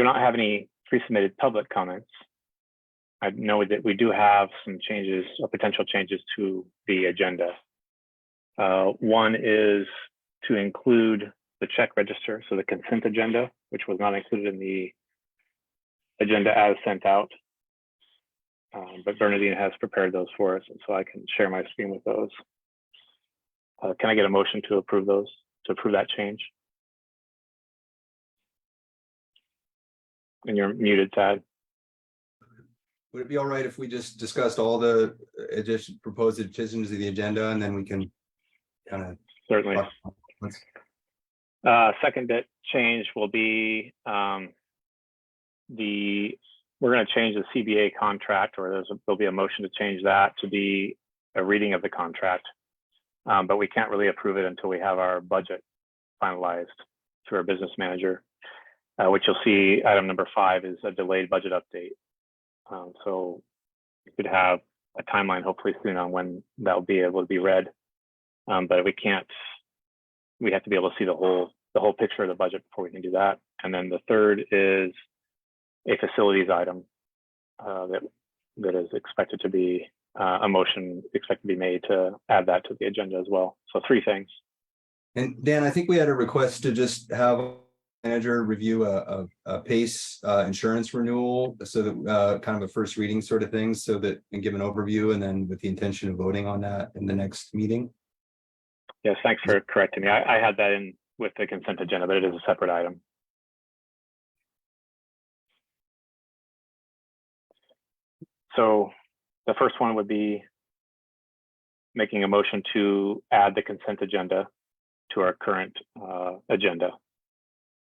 not have any pre-submitted public comments. I know that we do have some changes or potential changes to the agenda. One is to include the check register, so the consent agenda, which was not included in the agenda as sent out. But Bernadine has prepared those for us, and so I can share my screen with those. Can I get a motion to approve those, to approve that change? And you're muted, Tad. Would it be all right if we just discussed all the proposed additions to the agenda, and then we can kind of certainly. Second bit change will be we're going to change the CBA contract, or there'll be a motion to change that to be a reading of the contract, but we can't really approve it until we have our budget finalized through our business manager, which you'll see item number 5 is a delayed budget update. So you could have a timeline hopefully soon on when that'll be able to be read, but we have to be able to see the whole picture of the budget before we can do that. And then the third is a facilities item that is expected to be a motion expected to be made to add that to the agenda as well. So 3 things. And Dan, I think we had a request to just have a manager review a PACE insurance renewal, so that kind of a first reading sort of thing, so that and give an overview, and then with the intention of voting on that in the next meeting. Yes, thanks for correcting me. I had that in with the consent agenda, but it is a separate item. So the first one would be making a motion to add the consent agenda to our current agenda.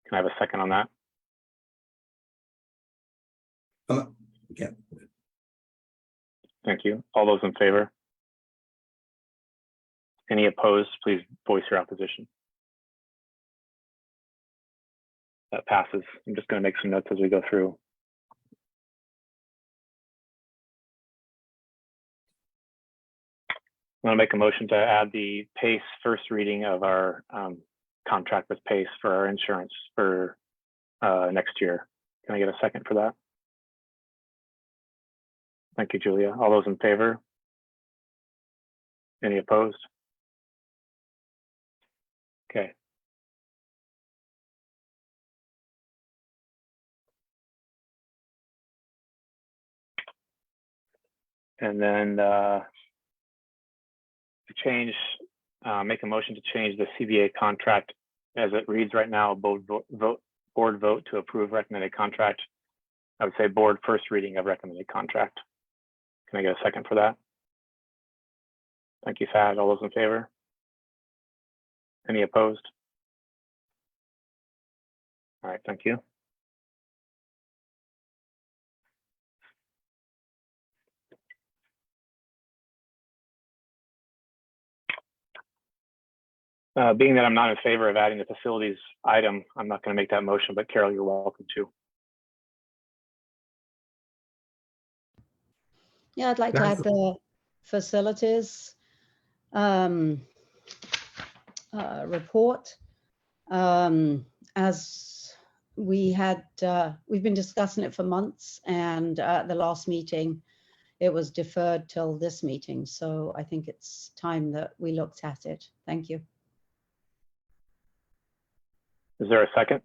Can I have a second on that? Yeah. Thank you. All those in favor? Any opposed, please voice your opposition. That passes. I'm just going to make some notes as we go through. I'm going to make a motion to add the PACE first reading of our contract with PACE for our insurance for next year. Can I get a second for that? Thank you, Julia. All those in favor? Any opposed? Okay. And then make a motion to change the CBA contract as it reads right now, board vote to approve recommended contract. I would say board first reading of recommended contract. Can I get a second for that? Thank you, Thad. All those in favor? Any opposed? All right, thank you. Being that I'm not in favor of adding the facilities item, I'm not going to make that motion, but Carol, you're welcome to. Yeah, I'd like to add the facilities report. As we've been discussing it for months, and at the last meeting, it was deferred till this meeting. So I think it's time that we looked at it. Thank you. Is there a second?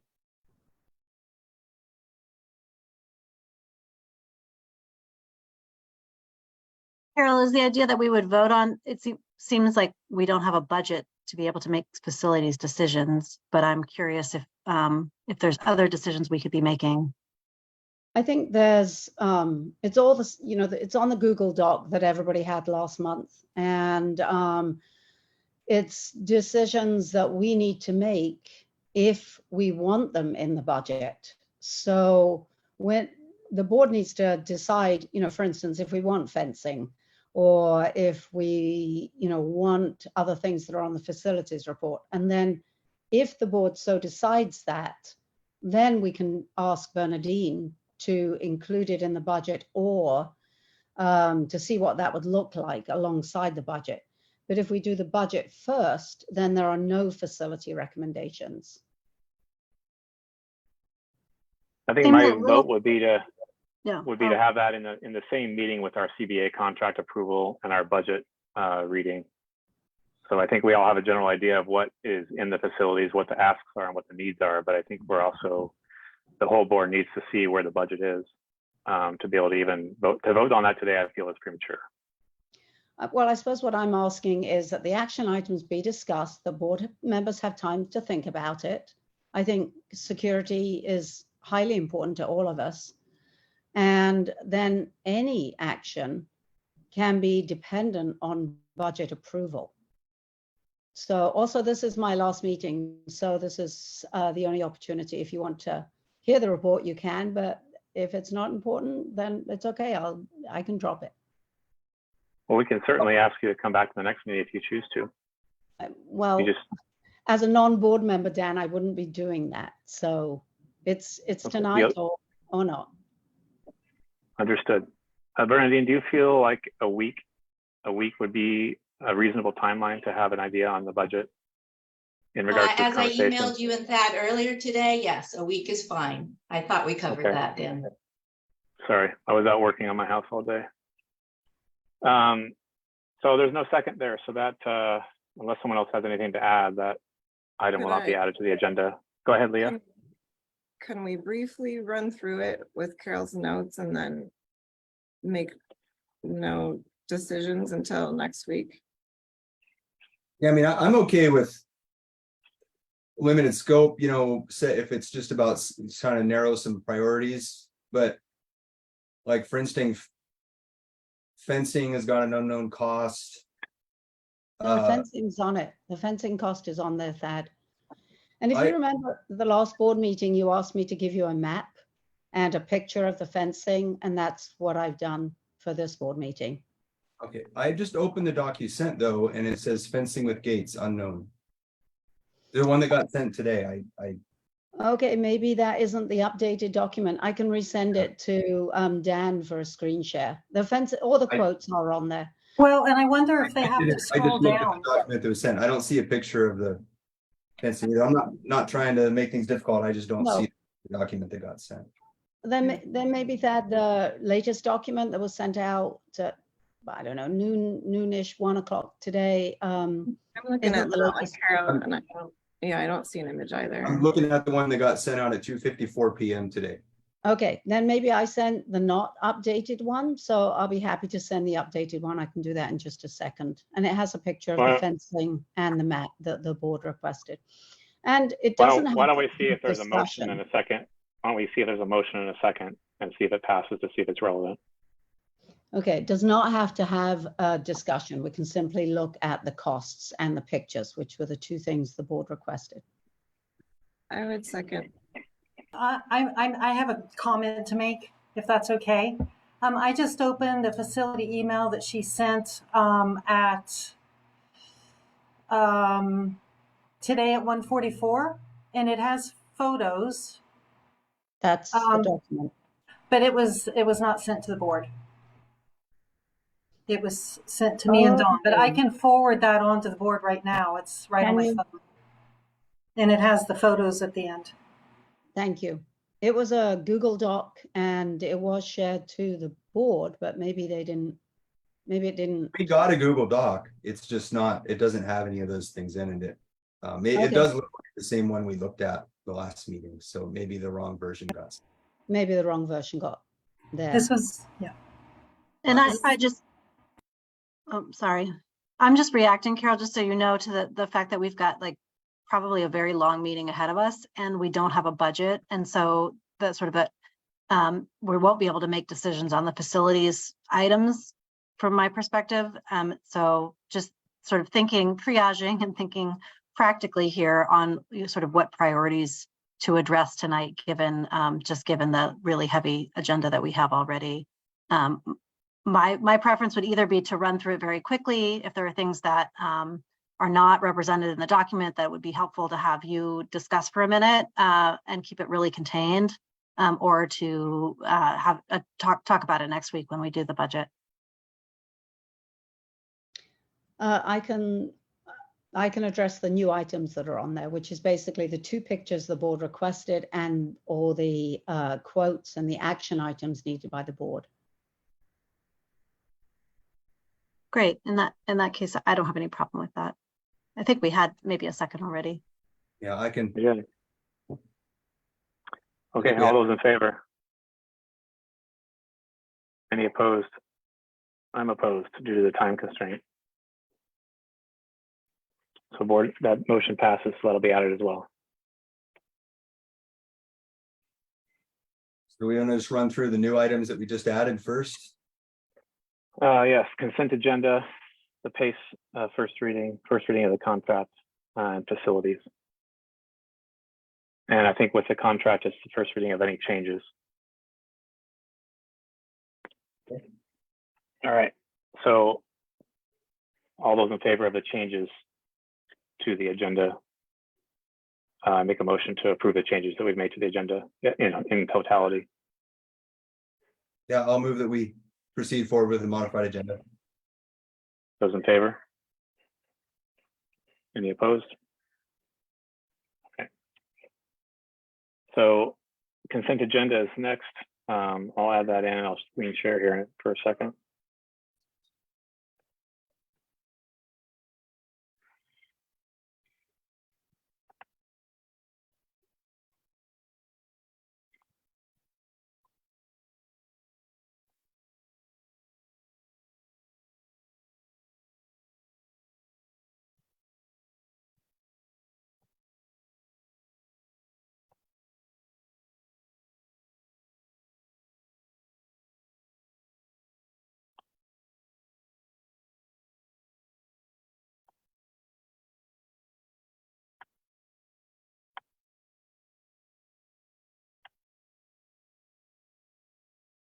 Carol, is the idea that we would vote on, it seems like we don't have a budget to be able to make facilities decisions, but I'm curious if there's other decisions we could be making. I think there's, it's all this, it's on the Google Doc that everybody had last month. And it's decisions that we need to make if we want them in the budget. So when the board needs to decide, for instance, if we want fencing, or if we, want other things that are on the facilities report. And then if the board so decides that, then we can ask Bernadine to include it in the budget, or to see what that would look like alongside the budget. But if we do the budget first, then there are no facility recommendations. I think Seems my a little- vote would be to Yeah. to have that in the same meeting with our CBA contract approval and our budget reading. So I think we all have a general idea of what is in the facilities, what the asks are and what the needs are. But I think we're also, the whole board needs to see where the budget is to be able to even vote on that today. I feel is premature. Well, I suppose what I'm asking is that the action items be discussed, the board members have time to think about it. I think security is highly important to all of us. And then any action can be dependent on budget approval. So also this is my last meeting. So this is the only opportunity. If you want to hear the report, you can, but if it's not important, then it's okay. I can drop it. Well, we can certainly ask you to come back to the next meeting if you choose to. Well, You just, as a non-board member, Dan, I wouldn't be doing that. So it's tonight or not. understood. Bernadine, do you feel like a week would be a reasonable timeline to have an idea on the budget in regards to As I conversation? emailed you and Thad earlier today, yes, a week is fine. I thought we covered Okay. that, Dan. Sorry, I was out working on my house all day. So there's no second there. So that, unless someone else has anything to add, that item will not be added to the agenda. Go ahead, Leah. Can we briefly run through it with Carol's notes and then make no decisions until next week? Yeah, I mean, I'm okay with limited scope, you know, say if it's just about trying to narrow some priorities, but like, for instance, fencing has got an unknown cost. The fencing's on it. The fencing cost is on there, Thad. And if you remember the last board meeting, you asked me to give you a map and a picture of the fencing, and that's what I've done for this board meeting. Okay, I just opened the doc you sent though, and it says fencing with gates unknown. The one that got sent today, Okay, maybe that isn't the updated document. I can resend it to Dan for a screen share. The fence, all the quotes are on there. Well, and I wonder if they have I to just scroll looked at down. the document that was sent. I don't see a picture of the fencing. I'm not trying to make things difficult. I just don't No. see the document that got sent. Then maybe that the latest document that was sent out at, I don't know, noonish, 1 o'clock today. I'm looking Isn't at the the one latest- Carol, and I don't see an image either. I'm looking at the one that got sent out at 2:54 p.m. today. Okay, then maybe I sent the not updated one, so I'll be happy to send the updated one. I can do that in just a second. And it has a picture of the Well- fencing and the map that the board requested. And it Why doesn't don't, have. why don't we to see be if there's a motion in discussion. a second? Why don't we see if there's a motion in a second and see if it passes to see if it's relevant? Okay, it does not have to have a discussion. We can simply look at the costs and the pictures, which were the two things the board requested. I would second. I have a comment to make, if that's okay. I just opened a facility email that she sent today at 1:44, and it has photos, That's the document. but it was not sent to the board. It was sent to me and Dawn, but I can forward that on to the board right now. It's right on Can my you? phone. And it has the photos at the end. Thank you. It was a Google Doc and it was shared to the board, but maybe it didn't. We got a Google Doc. It's just not, it doesn't have any of those things in it. It Okay. does look like the same one we looked at the last meeting. So maybe the wrong version got sent. Maybe the wrong version got there. This was, yeah. And I just, oh, sorry. I'm just reacting, Carol, just so you know, to the fact that we've got like probably a very long meeting ahead of us and we don't have a budget. And so that's sort of we won't be able to make decisions on the facilities items from my perspective. So just sort of triaging and thinking practically here on sort of what priorities to address tonight, given the really heavy agenda that we have already. My preference would either be to run through it very quickly if there are things that are not represented in the document that would be helpful to have you discuss for a minute and keep it really contained, or to have a talk about it next week when we do the budget. I can I can address the new items that are on there, which is basically the 2 pictures the board requested and all the quotes and the action items needed by the board. Great. In that case, I don't have any problem with that. I think we had maybe a second already. Yeah, I can. Yeah. Okay, Yeah. all those in favor? Any opposed? I'm opposed due to the time constraint. So board, that motion passes, so that'll be added as well. So we want to just run through the new items that we just added first. Yes, consent agenda, the PACE first reading of the contract and facilities. And I think with the contract, it's the first reading of any changes. All right, so all those in favor of the changes to the agenda, make a motion to approve the changes that we've made to the agenda in totality. Yeah, I'll move that we proceed forward with the modified agenda. Those in favor? Any opposed? Okay. So consent agenda is next. I'll add that in. I'll screen share here for a second.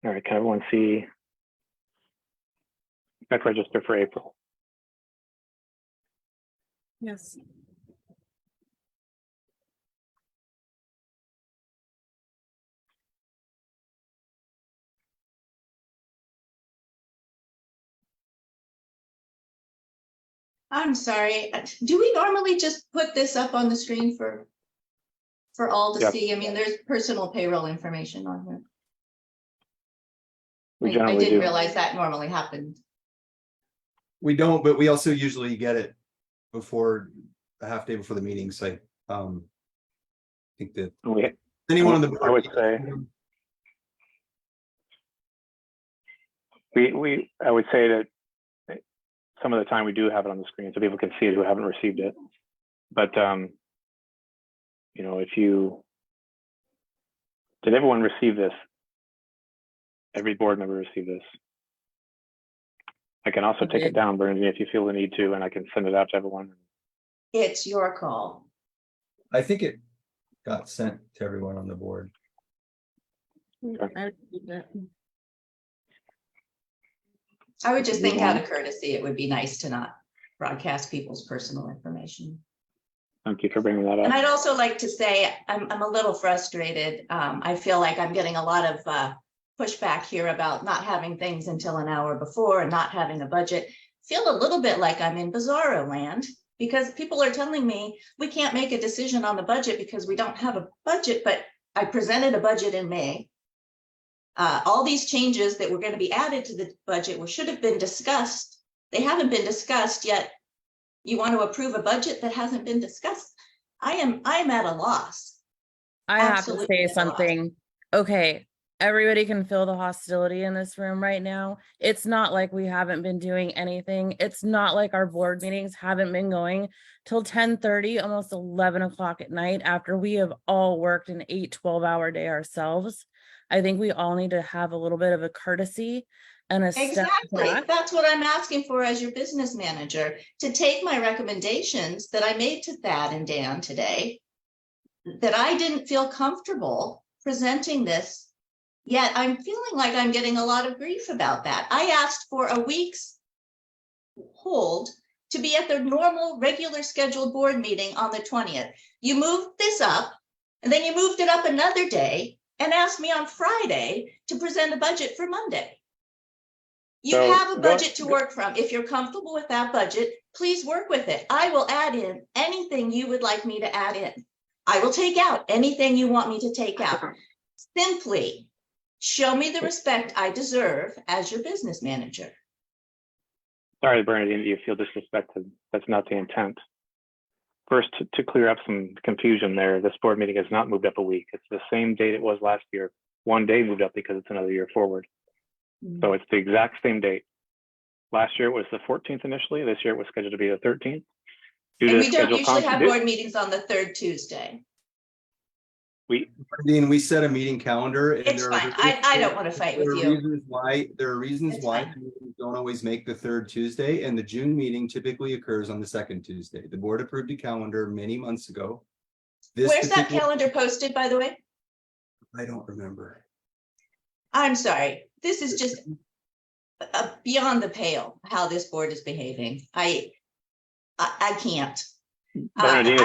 All right, can everyone see check register for April? Yes. I'm sorry. Do we normally just put this up on the screen for all to Yep. see? I mean, there's personal payroll information on here. We I generally didn't do. realize that normally happened. We don't, but we also usually get it before a half day before the meeting. So think that anyone on the board. I would say I would say that some of the time we do have it on the screen so people can see it who haven't received it. But you know, did everyone receive this? Every board member received this. I can also take it down, Bernie, if you feel the need to, and I can send it out to everyone. It's your call. I think it got sent to everyone on the board. I would just think out of courtesy, it would be nice to not broadcast people's personal information. Thank you for bringing that up. And I'd also like to say, I'm a little frustrated. I feel like I'm getting a lot of pushback here about not having things until an hour before and not having a budget. Feel a little bit like I'm in bizarro land because people are telling me we can't make a decision on the budget because we don't have a budget, but I presented a budget in May. All these changes that were going to be added to the budget should have been discussed. They haven't been discussed yet. You want to approve a budget that hasn't been discussed? I'm at a loss. I have to Absolutely say at a loss. something. Okay, everybody can feel the hostility in this room right now. It's not like we haven't been doing anything. It's not like our board meetings haven't been going till 10:30, almost 11 o'clock at night after we have all worked an 12-hour day ourselves. I think we all need to have a little bit of a courtesy and a step Exactly. back. That's what I'm asking for as your business manager, to take my recommendations that I made to Thad and Dan today, that I didn't feel comfortable presenting this, yet I'm feeling like I'm getting a lot of grief about that. I asked for a week's hold to be at the normal regular scheduled board meeting on the 20th. You moved this up and then you moved it up another day and asked me on Friday to present a budget for Monday. You So, have a budget to work from. If you're comfortable with that budget, please work with it. I will add in anything you would like me to add in. I will take out anything you want me to take out. Simply show me the respect I deserve as your business manager. Sorry, Bernadine, that you feel disrespected. That's not the intent. First, to clear up some confusion there, this board meeting has not moved up a week. It's the same date it was last year. One day moved up because it's another year forward. So it's the exact same date. Last year it was the 14th initially. This year it was scheduled to be the 13th. And we don't usually have board meetings on the third Tuesday. Dean, we set a meeting calendar. And It's fine. I don't want to fight with you. There are reasons It's why fine. meetings don't always make the third Tuesday, and the June meeting typically occurs on the second Tuesday. The board approved a calendar many months ago. Where's that calendar posted, by the way? I don't remember. I'm sorry. This is just beyond the pale how this board is behaving. I can't. Bernadine,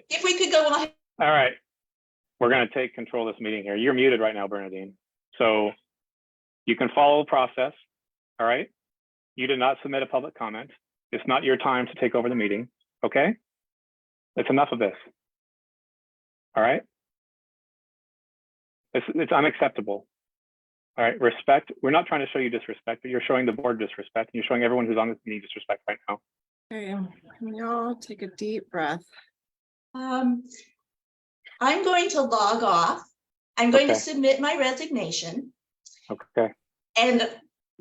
If we could go on. All right. We're going to take control of this meeting here. You're muted right now, Bernadine. So you can follow the process. All right. You did not submit a public comment. It's not your time to take over the meeting. Okay. It's enough of this. All right. It's unacceptable. All right. Respect. We're not trying to show you disrespect, but you're showing the board disrespect. And you're showing everyone who's on this meeting disrespect right now. Okay, y'all take a deep breath. I'm going to log off. I'm going to Okay. submit my resignation. Okay. And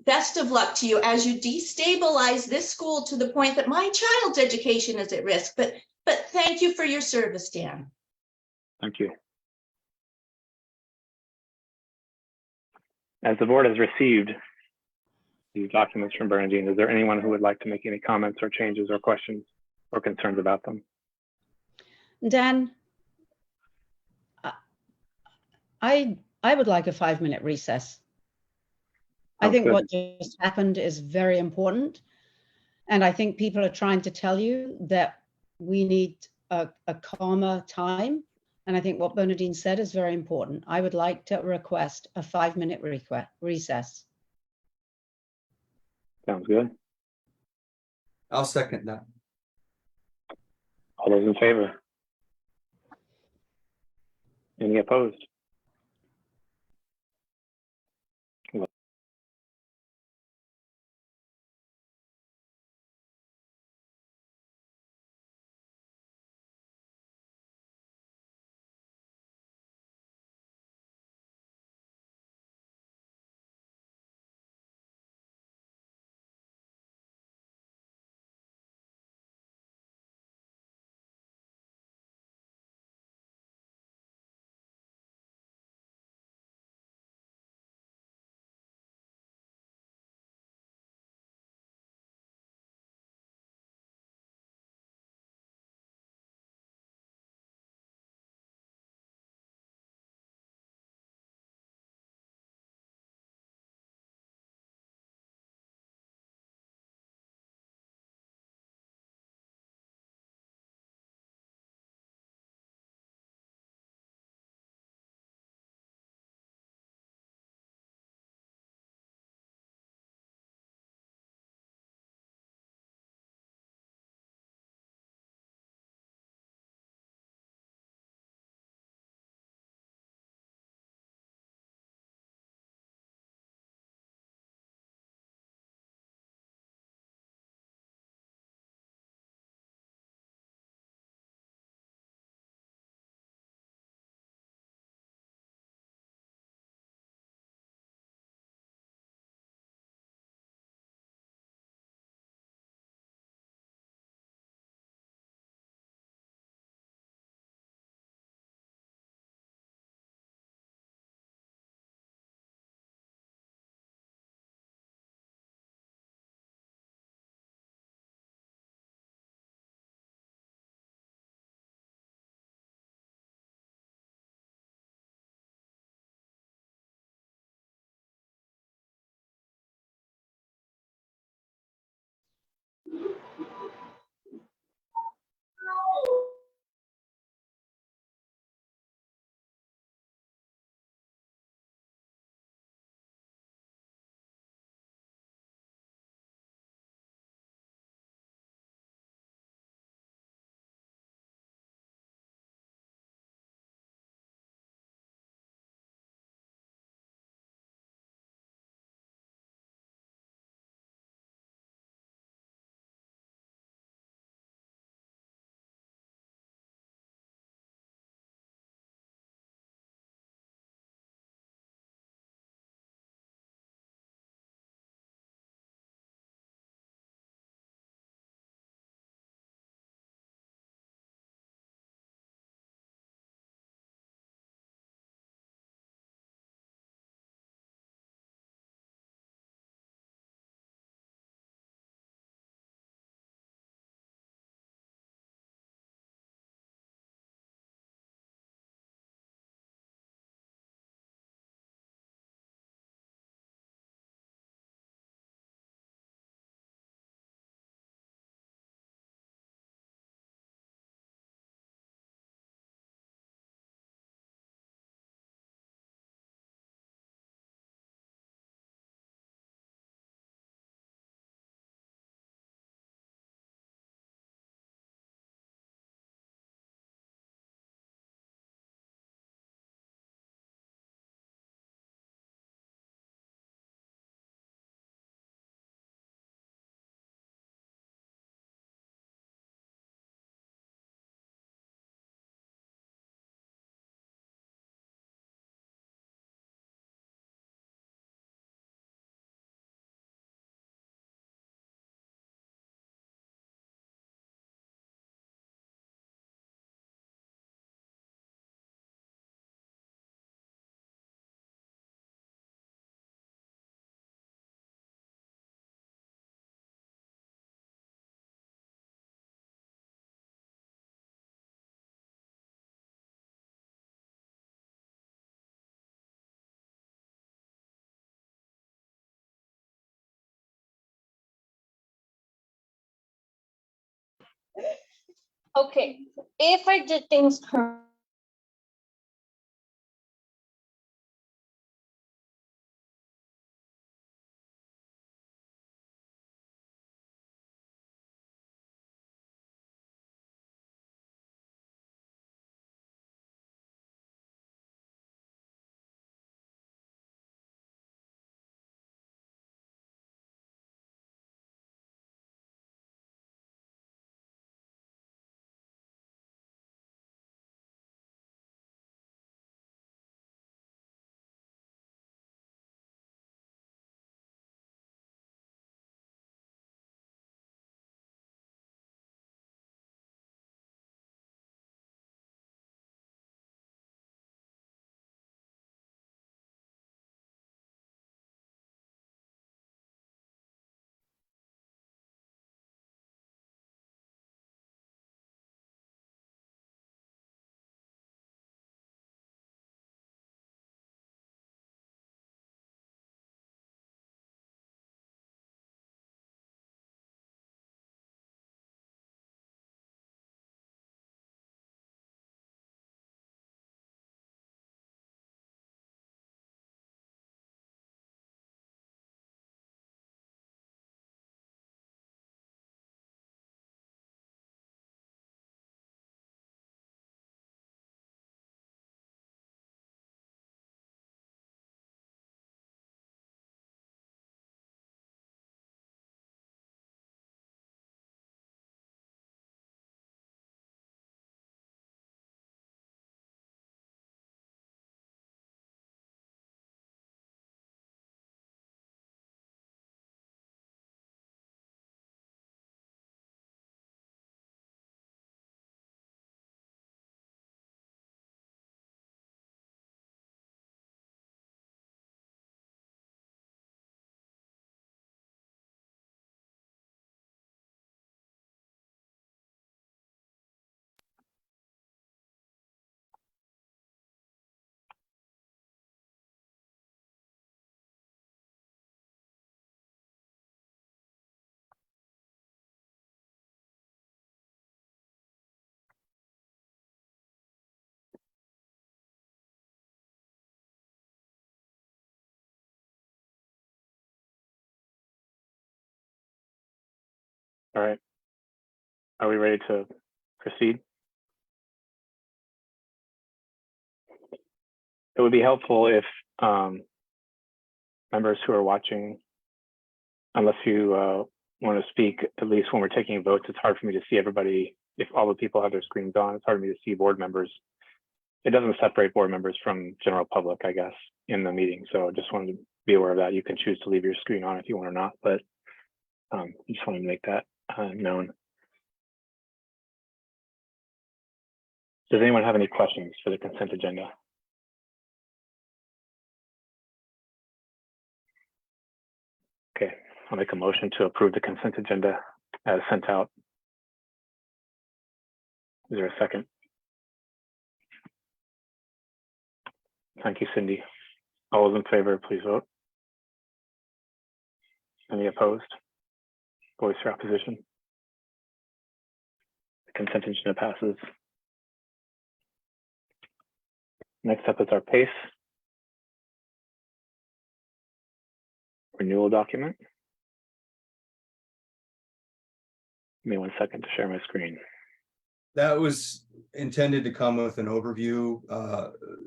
best of luck to you as you destabilize this school to the point that my child's education is at risk. But thank you for your service, Dan. Thank you. As the board has received these documents from Bernadine, is there anyone who would like to make any comments or changes or questions or concerns about them? Dan, I would like a 5-minute recess. I Sounds think good. what just happened is very important. And I think people are trying to tell you that we need a calmer time. And I think what Bernadine said is very important. I would like to request a 5-minute recess. Sounds good. I'll second that. All those in favor? Any opposed? Okay, if I did things correctly. All right. Are we ready to proceed? It would be helpful if members who are watching, unless you want to speak, at least when we're taking votes, it's hard for me to see everybody. If all the people have their screens on, it's hard for me to see board members. It doesn't separate board members from general public, I guess, in the meeting. So I just wanted to be aware of that. You can choose to leave your screen on if you want or not, but I just wanted to make that known. Does anyone have any questions for the consent agenda? Okay, I'll make a motion to approve the consent agenda as sent out. Is there a second? Thank you, Cindy. All those in favor, please vote. Any opposed? Voice for opposition? The consent agenda passes. Next up is our PACE renewal document. Give me 1 second to share my screen. That was intended to come with an overview,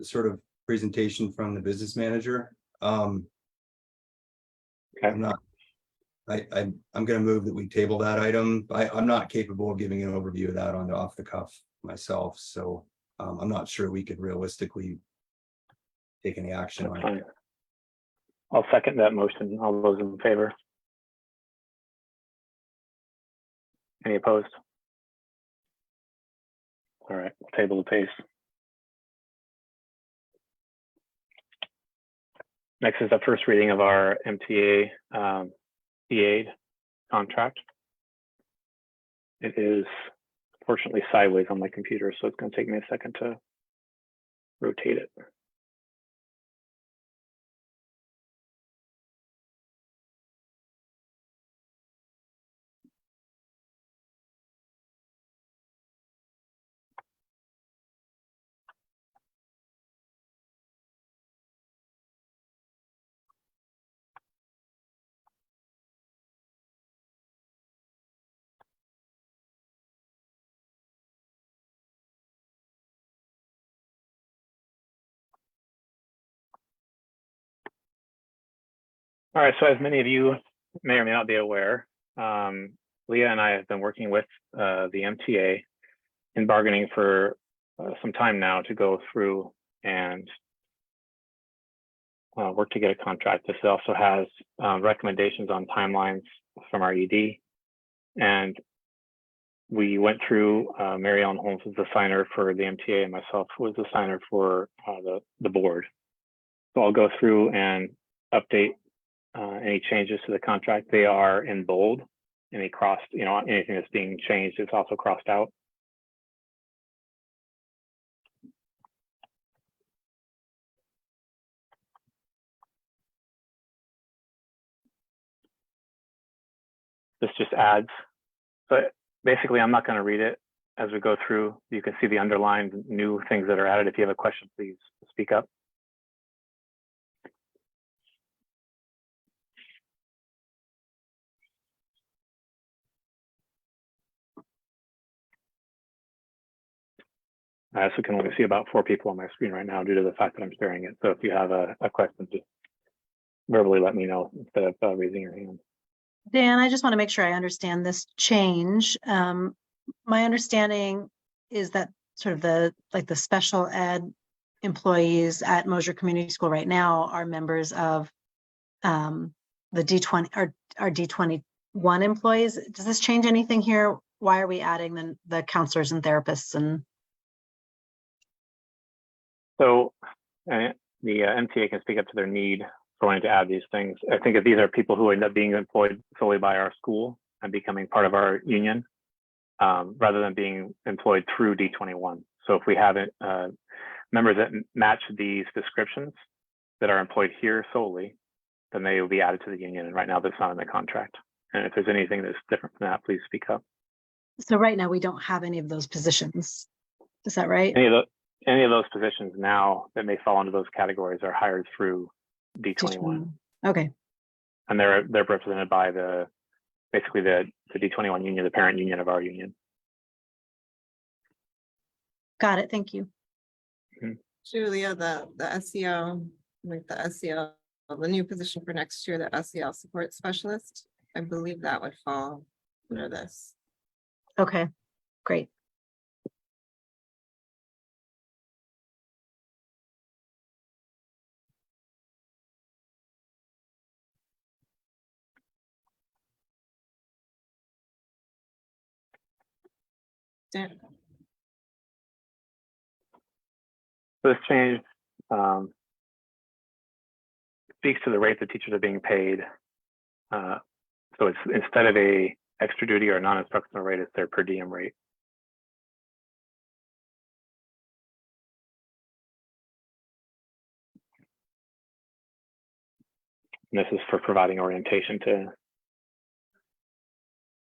sort of presentation from the business manager. Okay. I'm not, I'm gonna move that we table that item. I'm not capable of giving an overview of that on the off the cuff myself, so I'm not sure we could realistically take any action That's on fine. it. I'll second that motion. All those in favor? Any opposed? All right, we'll table the PACE. Next is the first reading of our MTA aid contract. It is fortunately sideways on my computer, so it's going to take me a second to rotate it. All right, so as many of you may or may not be aware, Leah and I have been working with the MTA in bargaining for some time now to go through and work to get a contract. This also has recommendations on timelines from our ED. And we went through, Mary Ellen Holmes was the signer for the MTA and myself was the signer for the board. So I'll go through and update any changes to the contract. They are in bold. Any crossed, anything that's being changed is also crossed out. This just adds, but basically I'm not going to read it as we go through. You can see the underlined new things that are added. If you have a question, please speak up. I also can only see about 4 people on my screen right now due to the fact that I'm sharing it. So if you have a question, just verbally let me know instead of raising your hand. Dan, I just want to make sure I understand this change. My understanding is that sort of the special ed employees at Mosier Community School right now are members of the D20 or D21 employees. Does this change anything here? Why are we adding the counselors and therapists? And so the MTA can speak up to their need for wanting to add these things. I think that these are people who end up being employed solely by our school and becoming part of our union, rather than being employed through D21. So if we have members that match these descriptions that are employed here solely, then they will be added to the union. And right now that's not in the contract. And if there's anything that's different from that, please speak up. so right now we don't have any of those positions. Is that right? Any of those positions now that may fall into those categories are hired through D21. Okay. And they're represented by basically the D21 union, the parent union of our union. Got it. Thank you. Julia, the SEL, the new position for next year, the SEL support specialist, I believe that would fall under this. Okay, great. Dan, This change speaks to the rate that teachers are being paid. So it's instead of a extra duty or non-instructional rate, it's their per diem rate. And this is for providing orientation to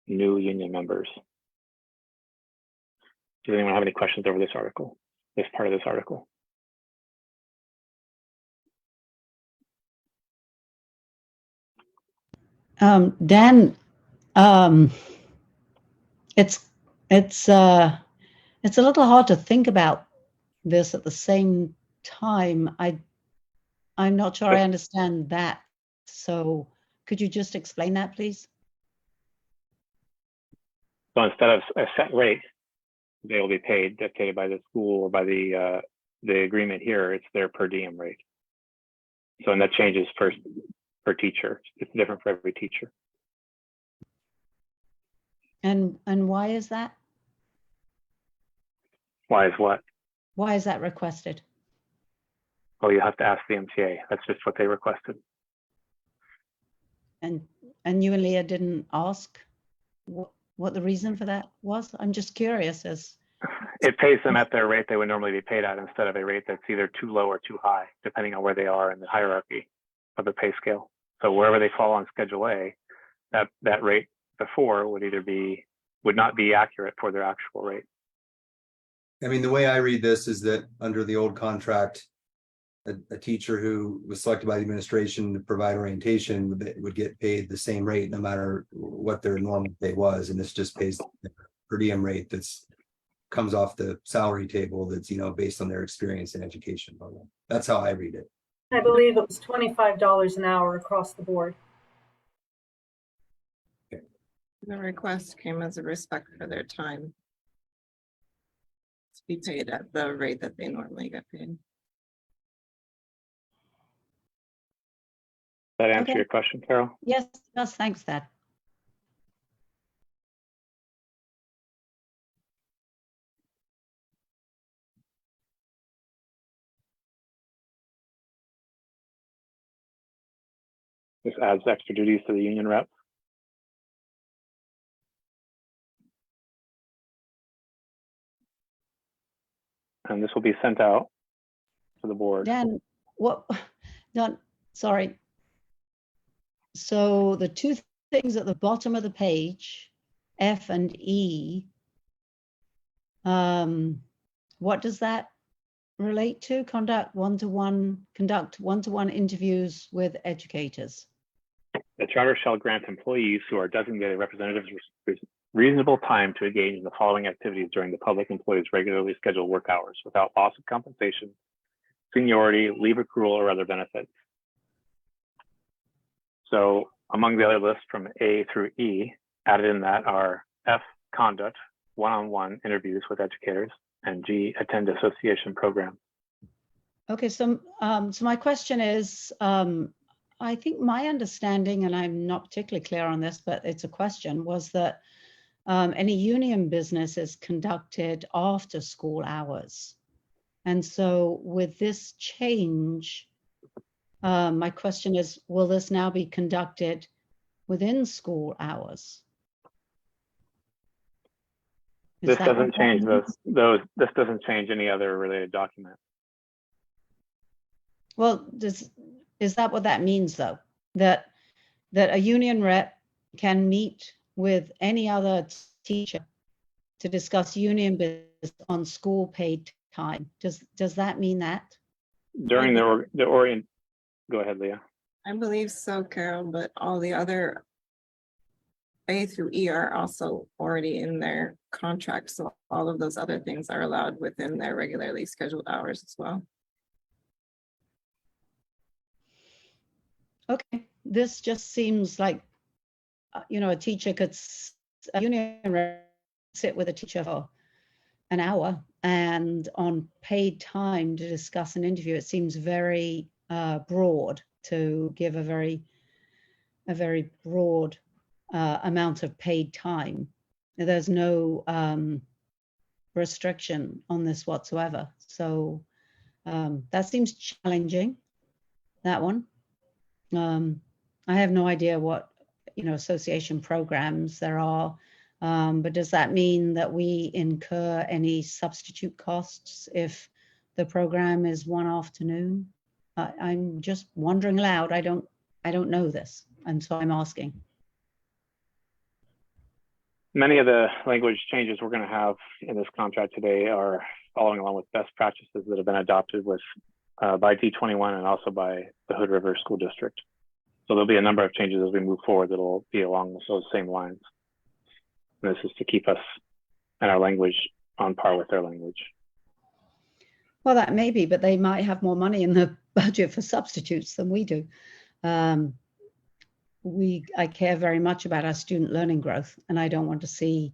new union members. Does anyone have any questions over this article, this part of this article? Dan, it's a little hard to think about this at the same time. I'm not sure I understand that. So could you just explain that, please? So instead of a set rate, they will be paid, dictated by the school or by the agreement here, it's their per diem rate. So, and that changes per teacher. It's different for every teacher. And why is that? Why is what? Why is that requested? Oh, you have to ask the MTA. That's just what they requested. And you and Leah didn't ask what the reason for that was? I'm just curious as. It pays them at their rate they would normally be paid at instead of a rate that's either too low or too high, depending on where they are in the hierarchy of the pay scale. So wherever they fall on Schedule A, that rate before would not be accurate for their actual rate. I mean, the way I read this is that under the old contract, a teacher who was selected by the administration to provide orientation would get paid the same rate no matter what their normal pay was. And this just pays the per diem rate that's comes off the salary table that's, based on their experience and education level. That's how I read it. I believe it was $25 an hour across the board. The request came as a respect for their time to be paid at the rate that they normally get paid. That answer Okay. your question, Carol? Yes, thanks, Dad. This adds extra duties to the union rep. And this will be sent out to the board. Dan, what, no, sorry. So the two things at the bottom of the page, F and E, what does that relate to? Conduct one-to-one interviews with educators. The charter shall grant employees who are designated representatives reasonable time to engage in the following activities during the public employee's regularly scheduled work hours without loss of compensation, seniority, leave accrual, or other benefits. So among the other lists from A through E, added in that are F, conduct, one-on-one interviews with educators, and G, attend association program. Okay, so my question is, I think my understanding, and I'm not particularly clear on this, but it's a question, was that any union business is conducted after school hours. And so with this change, my question is, will this now be conducted within school hours? This doesn't change those. This doesn't change any other related document. Well, is that what that means, though? That a union rep can meet with any other teacher to discuss union business on school paid time. Does that mean that? During the orient, go ahead, Leah. I believe so, Carol, but all the other A through E are also already in their contract. So all of those other things are allowed within their regularly scheduled hours as well. Okay, this just seems like, a teacher could, a union rep sit with a teacher for an hour and on paid time to discuss an interview. It seems very broad to give a very broad amount of paid time. There's no restriction on this whatsoever. So that seems challenging, that one. I have no idea what, association programs there are, but does that mean that we incur any substitute costs if the program is one afternoon? I'm just wondering aloud. I don't know this, and so I'm asking. Many of the language changes we're going to have in this contract today are following along with best practices that have been adopted with by D21 and also by the Hood River School District. So there'll be a number of changes as we move forward that'll be along those same lines. And this is to keep us and our language on par with their language. Well, that may be, but they might have more money in the budget for substitutes than we do. I care very much about our student learning growth, and I don't want to see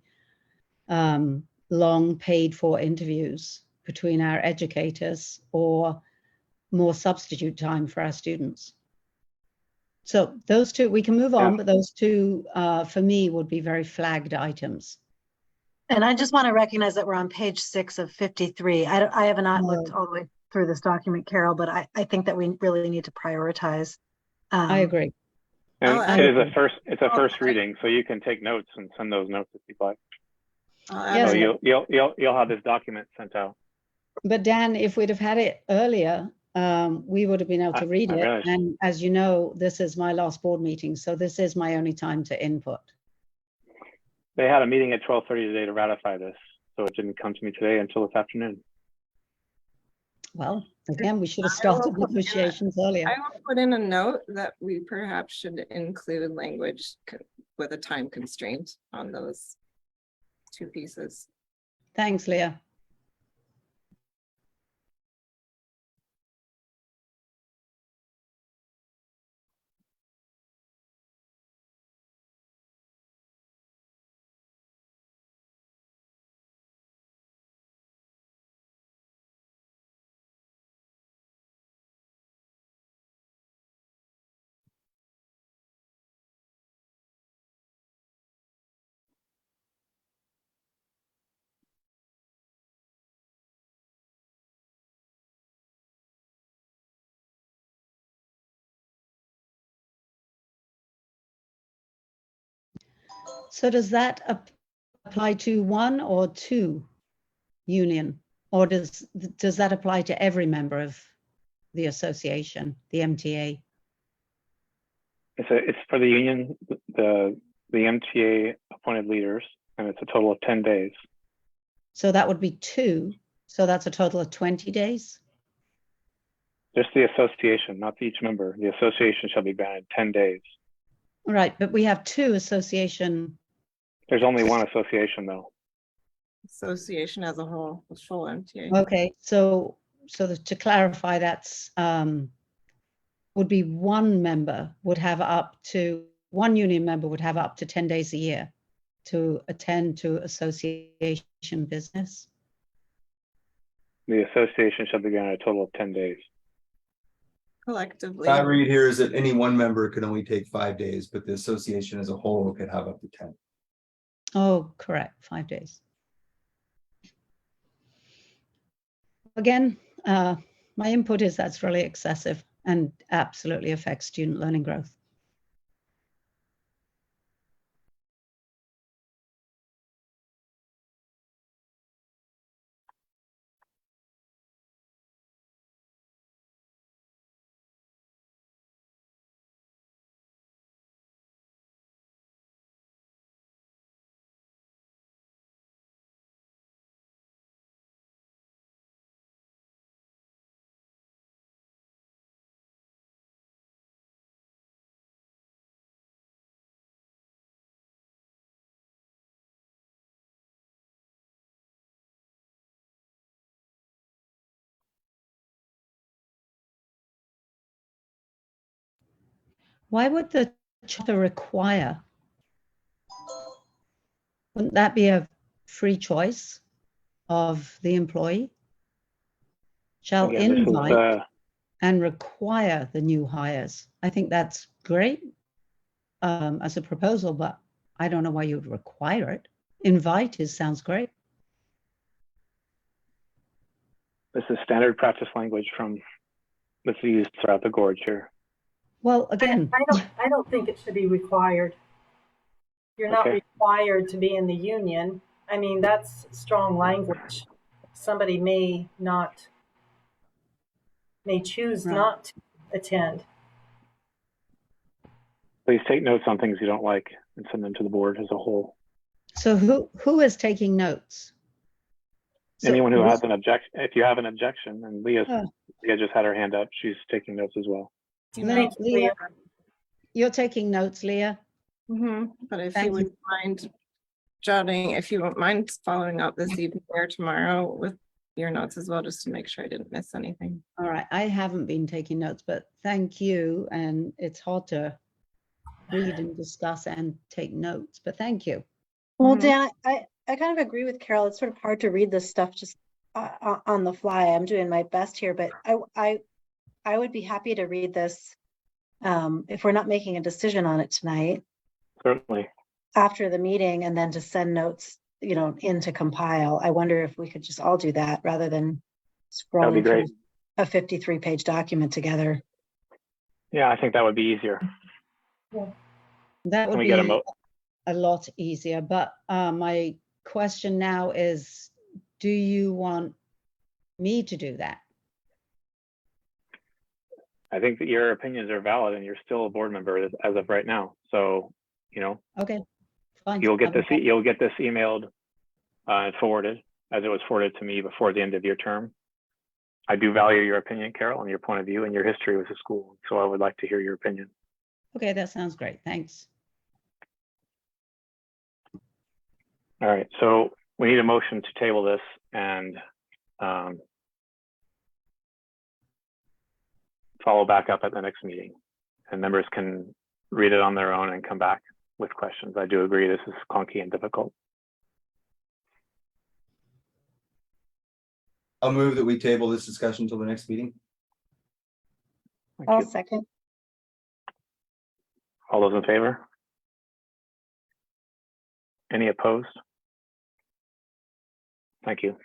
long paid for interviews between our educators or more substitute time for our students. So those two, we can move on, but those two, for me, would be very flagged items. And I just want to recognize that we're on page 6 of 53. I have not looked all the way through this document, Carol, but I think that we really need to prioritize. I agree. And it's a first reading, so you can take notes and send those notes if you'd like. Yes. So you'll have this document sent out. But Dan, if we'd have had it earlier, we would have been able to read it. And as you know, this is my last board meeting, so this is my only time to input. They had a meeting at 12:30 today to ratify this, so it didn't come to me today until this afternoon. Well, again, we should have started negotiations earlier. I will put in a note that we perhaps should include language with a time constraint on those two pieces. Thanks, Leah. So does that apply to one or two union? Or does that apply to every member of the association, the MTA? It's for the union, the MTA appointed leaders, and it's a total of 10 days. So that would be two. So that's a total of 20 days? Just the association, not each member. The association shall be granted 10 days. Right, but we have two association. There's only one association though. Association as a whole, the full MTA. Okay, so to clarify, that's would be one member would have up to, one union member would have up to 10 days a year to attend to association business. The association shall be granted a total of 10 days. Collectively. I read here is that any one member could only take 5 days, but the association as a whole could have up to 10. Oh, correct, 5 days. Again, my input is that's really excessive and absolutely affects student learning growth. Why would the charter require? Wouldn't that be a free choice of the employee? Shall Again, this invite is, and require the new hires. I think that's great as a proposal, but I don't know why you would require it. Invite sounds great. this is standard practice language that's used throughout the gorge here. Well, again, I don't think it should be required. You're not Okay. required to be in the union. I mean, that's strong language. Somebody may choose Right. not to attend. Please take notes on things you don't like and send them to the board as a whole. so who is taking notes? So Anyone who who's- has an objection, if you have an objection, and Leah Oh. just had her hand up, she's taking notes as well. Thank you, Leah, Leah. you're taking notes, Leah. But if Thank you would mind jotting, if you won't mind following up this evening or tomorrow with your notes as well, just to make sure I didn't miss anything. All right, I haven't been taking notes, but thank you. And it's hard to read and discuss and take notes, but thank you. Well, Mhm. Dan, I kind of agree with Carol. It's sort of hard to read this stuff just on the fly. I'm doing my best here, but I would be happy to read this if we're not making a decision on it tonight, Certainly. after the meeting, and then to send notes, in to compile. I wonder if we could just all do that rather than That'd be scrolling great. through a 53-page document together. Yeah, I think that would be easier. That Can would we get be a lot easier, but my question now is, do you want me to do that? I think that your opinions are valid and you're still a board member as of right now. So, Okay, fine. you'll get I'll do this emailed and forwarded as it was forwarded to me before the end of your term. I do value your opinion, Carol, and your point of view and your history with the school. So I would like to hear your opinion. that. Okay, that sounds great. Thanks. All right, so we need a motion to table this and follow back up at the next meeting. And members can read it on their own and come back with questions. I do agree this is clunky and difficult. I'll move that we table this discussion until the next meeting. Thank I'll you. second. All those in favor? Any opposed? Thank you.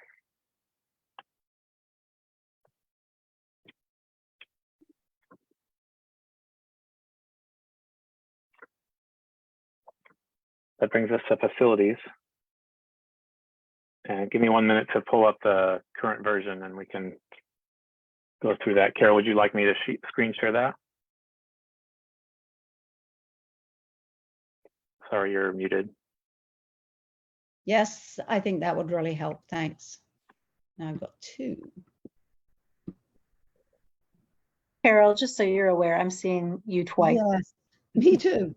that brings us to facilities. And give me 1 minute to pull up the current version and we can go through that. Carol, would you like me to screen share that? Sorry, you're muted. Yes, I think that would really help. Thanks. Now I've got 2. Carol, just so you're aware, I'm seeing you twice. Yes, me too.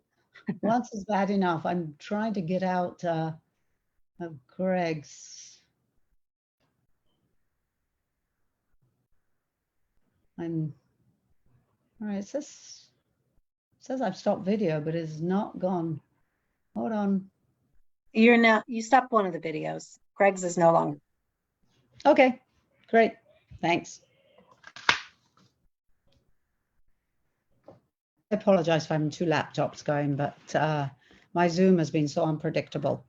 Once is bad enough. I'm trying to get out of Greg's. All right, it says I've stopped video, but it's not gone. Hold on. You stopped one of the videos. Greg's is no longer. Okay, great. Thanks. I apologize for having 2 laptops going, but my Zoom has been so unpredictable.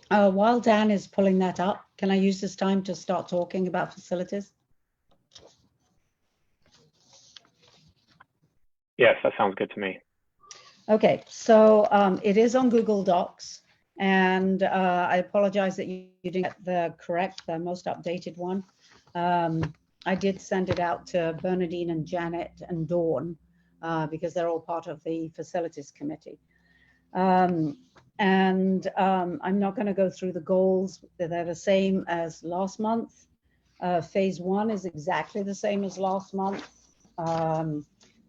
While Dan is pulling that up, can I use this time to start talking about facilities? Yes, that sounds good to me. Okay, so it is on Google Docs, and I apologize that you didn't get the most updated one. I did send it out to Bernadine and Janet and Dawn because they're all part of the facilities committee. I'm not going to go through the goals. They're the same as last month. Phase 1 is exactly the same as last month.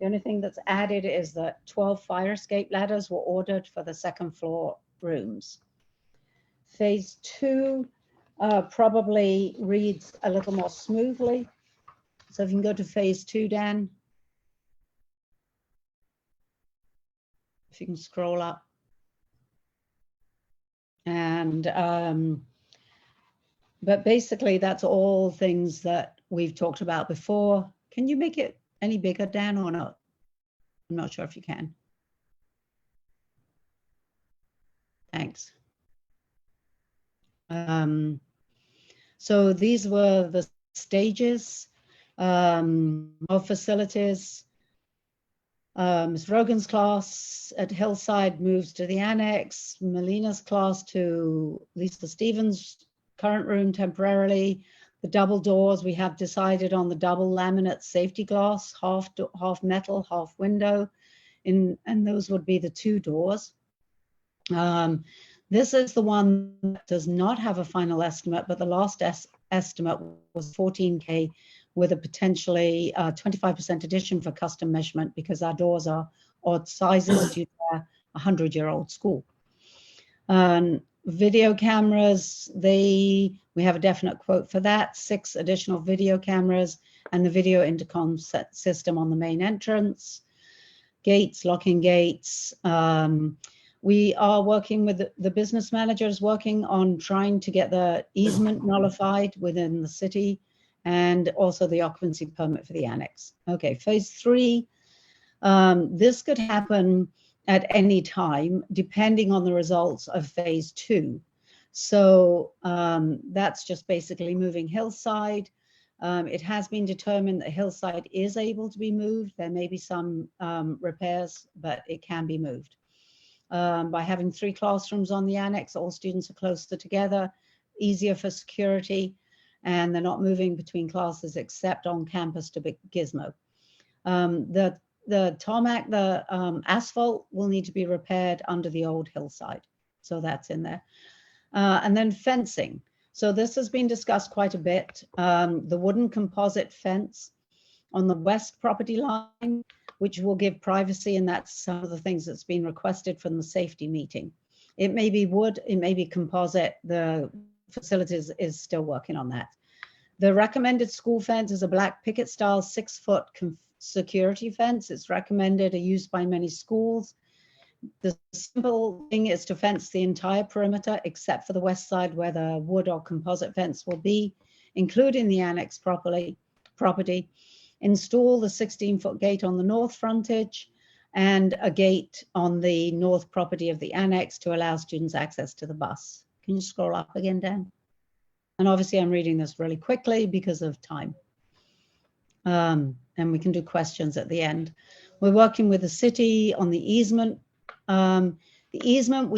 The only thing that's added is that 12 fire escape ladders were ordered for the 2nd floor rooms. Phase 2 probably reads a little more smoothly. So if you can go to phase 2, Dan. If you can scroll up. And, but basically that's all things that we've talked about before. Can you make it any bigger, Dan, or not? I'm not sure if you can. Thanks. So these were the stages of facilities. Ms. Rogan's class at Hillside moves to the annex. Melina's class to Lisa Stevens' current room temporarily. The double doors, we have decided on the double laminate safety glass, half metal, half window, and those would be the 2 doors. This is the one that does not have a final estimate, but the last estimate was $14K with a potentially 25% addition for custom measurement because our doors are odd sizes due to a 100-year-old school. Video cameras, we have a definite quote for that, 6 additional video cameras and the video intercom system on the main entrance. Gates, locking gates. We are working with the business managers, working on trying to get the easement nullified within the city and also the occupancy permit for the annex. Okay, phase 3, this could happen at any time, depending on the results of phase 2. So that's just basically moving Hillside. It has been determined that Hillside is able to be moved. There may be some repairs, but it can be moved. By having 3 classrooms on the annex, all students are closer together, easier for security, and they're not moving between classes except on campus to Gizmo. The tarmac, the asphalt will need to be repaired under the old Hillside. So that's in there. And then fencing. So this has been discussed quite a bit. The wooden composite fence on the west property line, which will give privacy, and that's some of the things that's been requested from the safety meeting. It may be wood, it may be composite. The facilities is still working on that. The recommended school fence is a black picket style 6-foot security fence. It's recommended and used by many schools. The simple thing is to fence the entire perimeter except for the west side where the wood or composite fence will be, including the annex property. Install the 16-foot gate on the north frontage and a gate on the north property of the annex to allow students access to the bus. Can you scroll up again, Dan? And obviously I'm reading this really quickly because of time. And we can do questions at the end. We're working with the city on the easement. The easement,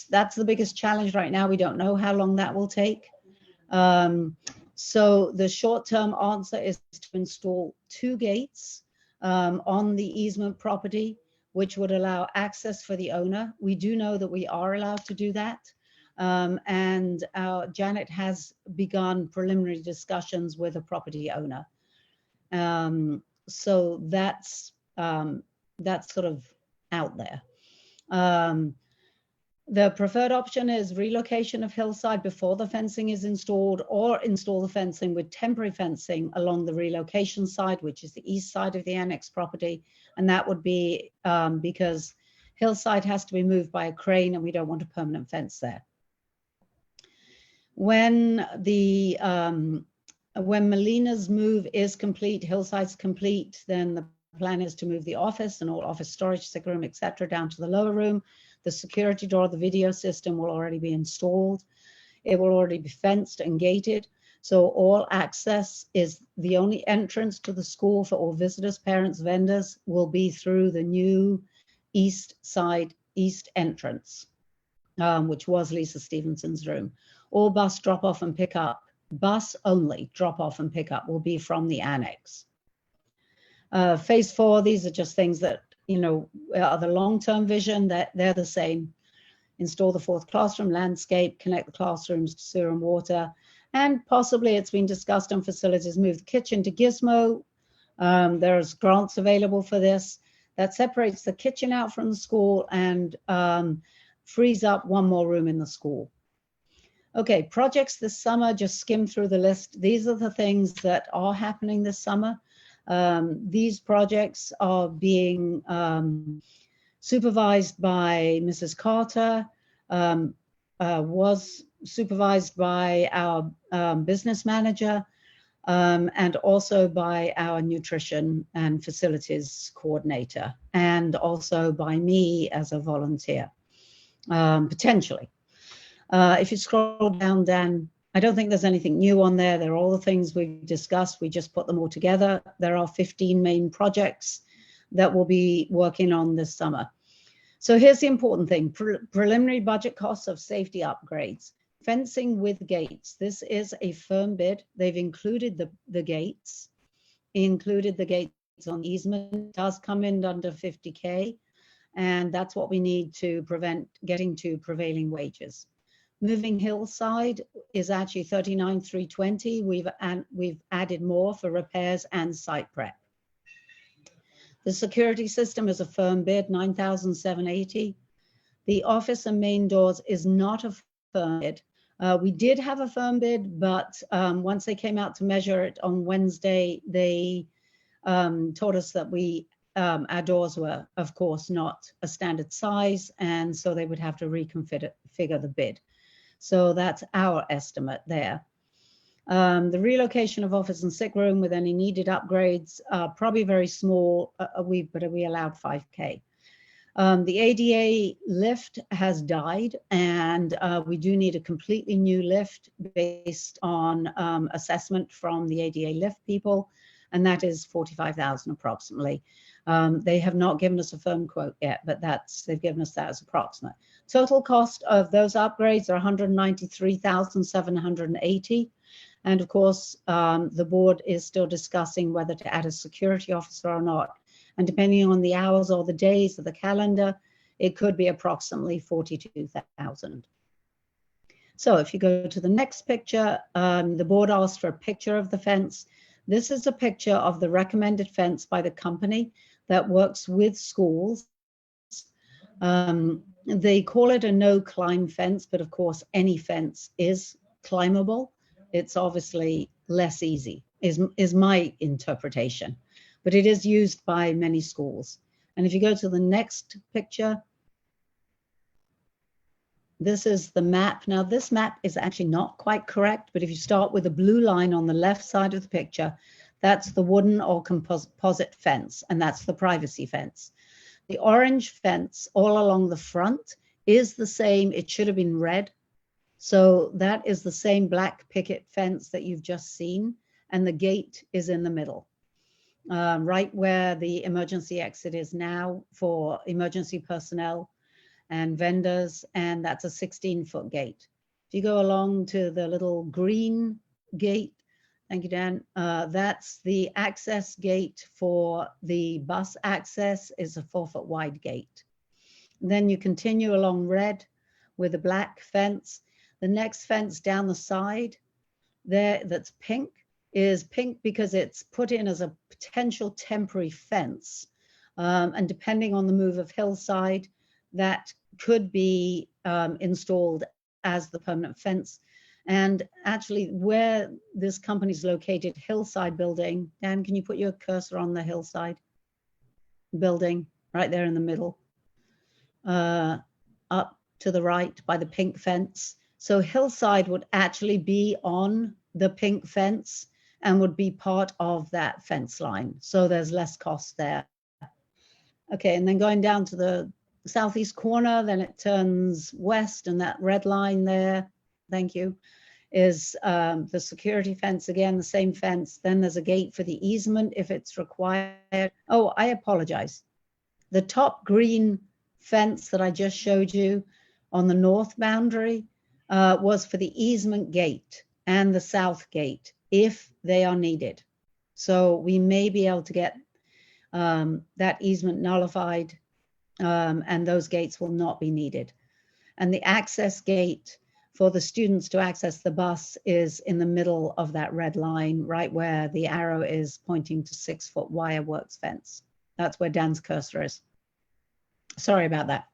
that's the biggest challenge right now. We don't know how long that will take. So the short-term answer is to install 2 gates on the easement property, which would allow access for the owner. We do know that we are allowed to do that. And Janet has begun preliminary discussions with a property owner. So that's sort of out there. The preferred option is relocation of hillside before the fencing is installed, or install the fencing with temporary fencing along the relocation side, which is the east side of the annex property. And that would be because hillside has to be moved by a crane and we don't want a permanent fence there. When Melina's move is complete, hillside's complete, then the plan is to move the office and all office storage, sick room, etc., down to the lower room. The security door, the video system will already be installed. It will already be fenced and gated. So all access is the only entrance to the school for all visitors, parents, vendors will be through the new east entrance, which was Lisa Stevenson's room. All bus drop off and pick up, bus only drop off and pick up will be from the annex. Phase 4, these are just things that, are the long-term vision, that they're the same. Install the 4th classroom, landscape, connect the classrooms to sewer and water, and possibly it's been discussed on facilities, move the kitchen to Gizmo. There's grants available for this. That separates the kitchen out from the school and frees up 1 more room in the school. Okay, projects this summer, just skim through the list. These are the things that are happening this summer. These projects are being supervised by Mrs. Carter, was supervised by our business manager, and also by our nutrition and facilities coordinator, and also by me as a volunteer, potentially. If you scroll down, Dan, I don't think there's anything new on there. They're all the things we've discussed. We just put them all together. There are 15 main projects that we'll be working on this summer. So here's the important thing. Preliminary budget costs of safety upgrades. Fencing with gates. This is a firm bid. They've included the gates. Included the gates on easement. It does come in under 50K. And that's what we need to prevent getting to prevailing wages. Moving hillside is actually 39,320. We've added more for repairs and site prep. The security system is a firm bid, 9,780. The office and main doors is not a firm bid. We did have a firm bid, but once they came out to measure it on Wednesday, they told us that our doors were, of course, not a standard size, and so they would have to reconfigure the bid. So that's our estimate there. The relocation of office and sick room with any needed upgrades, probably very small, but we allowed 5K. The ADA lift has died, and we do need a completely new lift based on assessment from the ADA lift people, and that is 45,000 approximately. They have not given us a firm quote yet, but they've given us that as approximate. Total cost of those upgrades are 193,780. And of course, the board is still discussing whether to add a security officer or not. And depending on the hours or the days of the calendar, it could be approximately 42,000. So if you go to the next picture, the board asked for a picture of the fence. This is a picture of the recommended fence by the company that works with schools. They call it a no-climb fence, but of course, any fence is climbable. It's obviously less easy, is my interpretation, but it is used by many schools. And if you go to the next picture, this is the map. Now, this map is actually not quite correct, but if you start with the blue line on the left side of the picture, that's the wooden or composite fence, and that's the privacy fence. The orange fence all along the front is the same. It should have been red. So that is the same black picket fence that you've just seen, and the gate is in the middle. right where the emergency exit is now for emergency personnel and vendors, and that's a 16-foot gate. If you go along to the little green gate, thank you, Dan, that's the access gate for the bus access, is a 4-foot wide gate. And then you continue along red with a black fence. The next fence down the side there that's pink is pink because it's put in as a potential temporary fence. And depending on the move of Hillside, that could be installed as the permanent fence. And actually where this company is located, Hillside building, Dan, can you put your cursor on the Hillside building right there in the middle, up to the right by the pink fence. So Hillside would actually be on the pink fence and would be part of that fence line. So there's less cost there. Okay, and then going down to the southeast corner, then it turns west, and that red line there, thank you, is the security fence again, the same fence. Then there's a gate for the easement if it's required. Oh, I apologize. The top green fence that I just showed you on the north boundary was for the easement gate and the south gate if they are needed. So we may be able to get that easement nullified, and those gates will not be needed. And the access gate for the students to access the bus is in the middle of that red line, right where the arrow is pointing to 6-foot wire works fence. That's where Dan's cursor is. Sorry about that.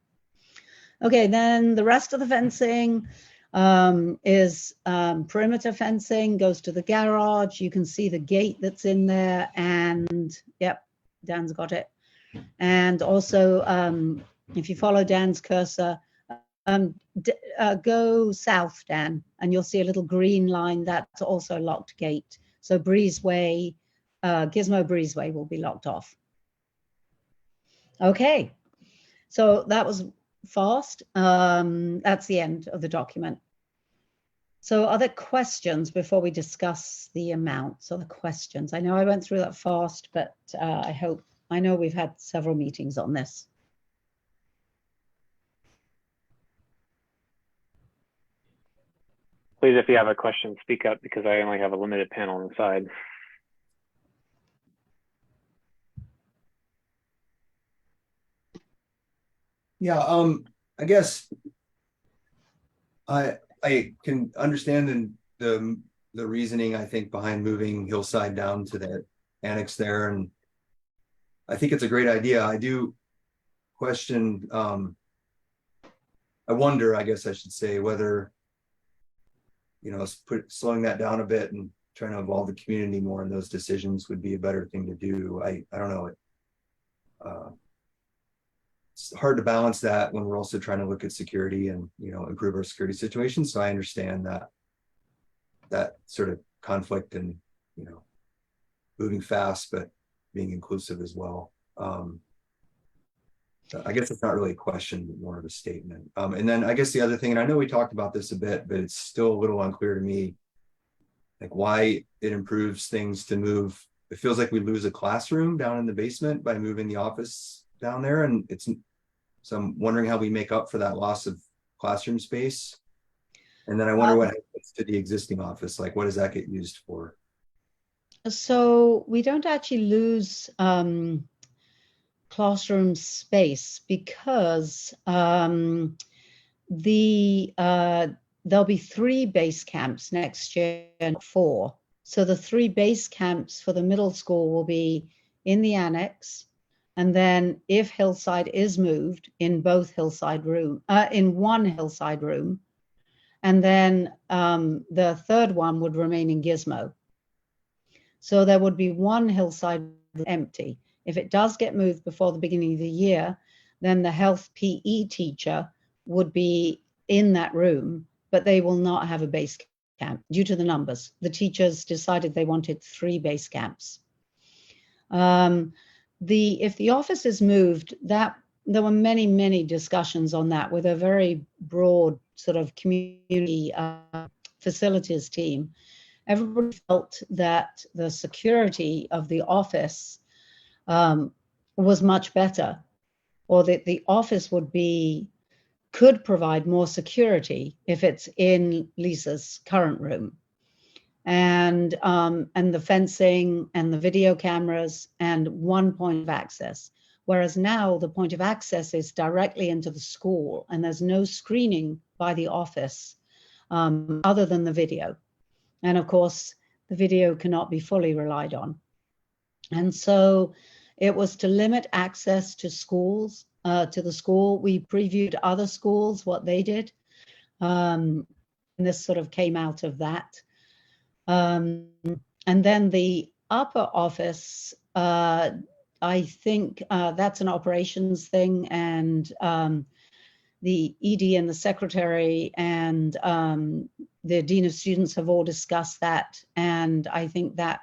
Okay, then the rest of the fencing is perimeter fencing, goes to the garage. You can see the gate that's in there, and yep, Dan's got it. And also, if you follow Dan's cursor, go south, Dan, and you'll see a little green line. That's also a locked gate. So Breezeway, Gizmo Breezeway will be locked off. Okay, so that was fast. That's the end of the document. So are there questions before we discuss the amounts or the questions? I know I went through that fast, but I know we've had several meetings on this. Please, if you have a question, speak up because I only have a limited panel on the side. Yeah, I guess I can understand the reasoning, I think, behind moving Hillside down to that annex there, and I think it's a great idea. I do question, I wonder, I guess I should say, whether, you know, slowing that down a bit and trying to involve the community more in those decisions would be a better thing to do. I don't know. It's hard to balance that when we're also trying to look at security and, you know, improve our security situation. So I understand that sort of conflict and, you know, moving fast, but being inclusive as well. I guess it's not really a question, but more of a statement. And then I guess the other thing, and I know we talked about this a bit, but it's still a little unclear to me, like why it improves things to move. It feels like we lose a classroom down in the basement by moving the office down there. And so I'm wondering how we make up for that loss of classroom space. And then I wonder what happens to the existing office, like what does that get used for? So we don't actually lose classroom space because there'll be 3 base camps next year and 4. So the 3 base camps for the middle school will be in the annex. And then if Hillside is moved in both Hillside room, in one Hillside room, and then the third one would remain in Gizmo. So there would be 1 Hillside empty. If it does get moved before the beginning of the year, then the health PE teacher would be in that room, but they will not have a base camp due to the numbers. The teachers decided they wanted 3 base camps. If the office is moved, there were many discussions on that with a very broad sort of community facilities team. Everybody felt that the security of the office was much better, or that the office could provide more security if it's in Lisa's current room. And the fencing and the video cameras and one point of access. Whereas now the point of access is directly into the school and there's no screening by the office other than the video. And of course, the video cannot be fully relied on. And so it was to limit access to schools, to the school. We previewed other schools, what they did. And this sort of came out of that. And then the upper office, I think that's an operations thing, and the ED and the secretary and the dean of students have all discussed that. And I think that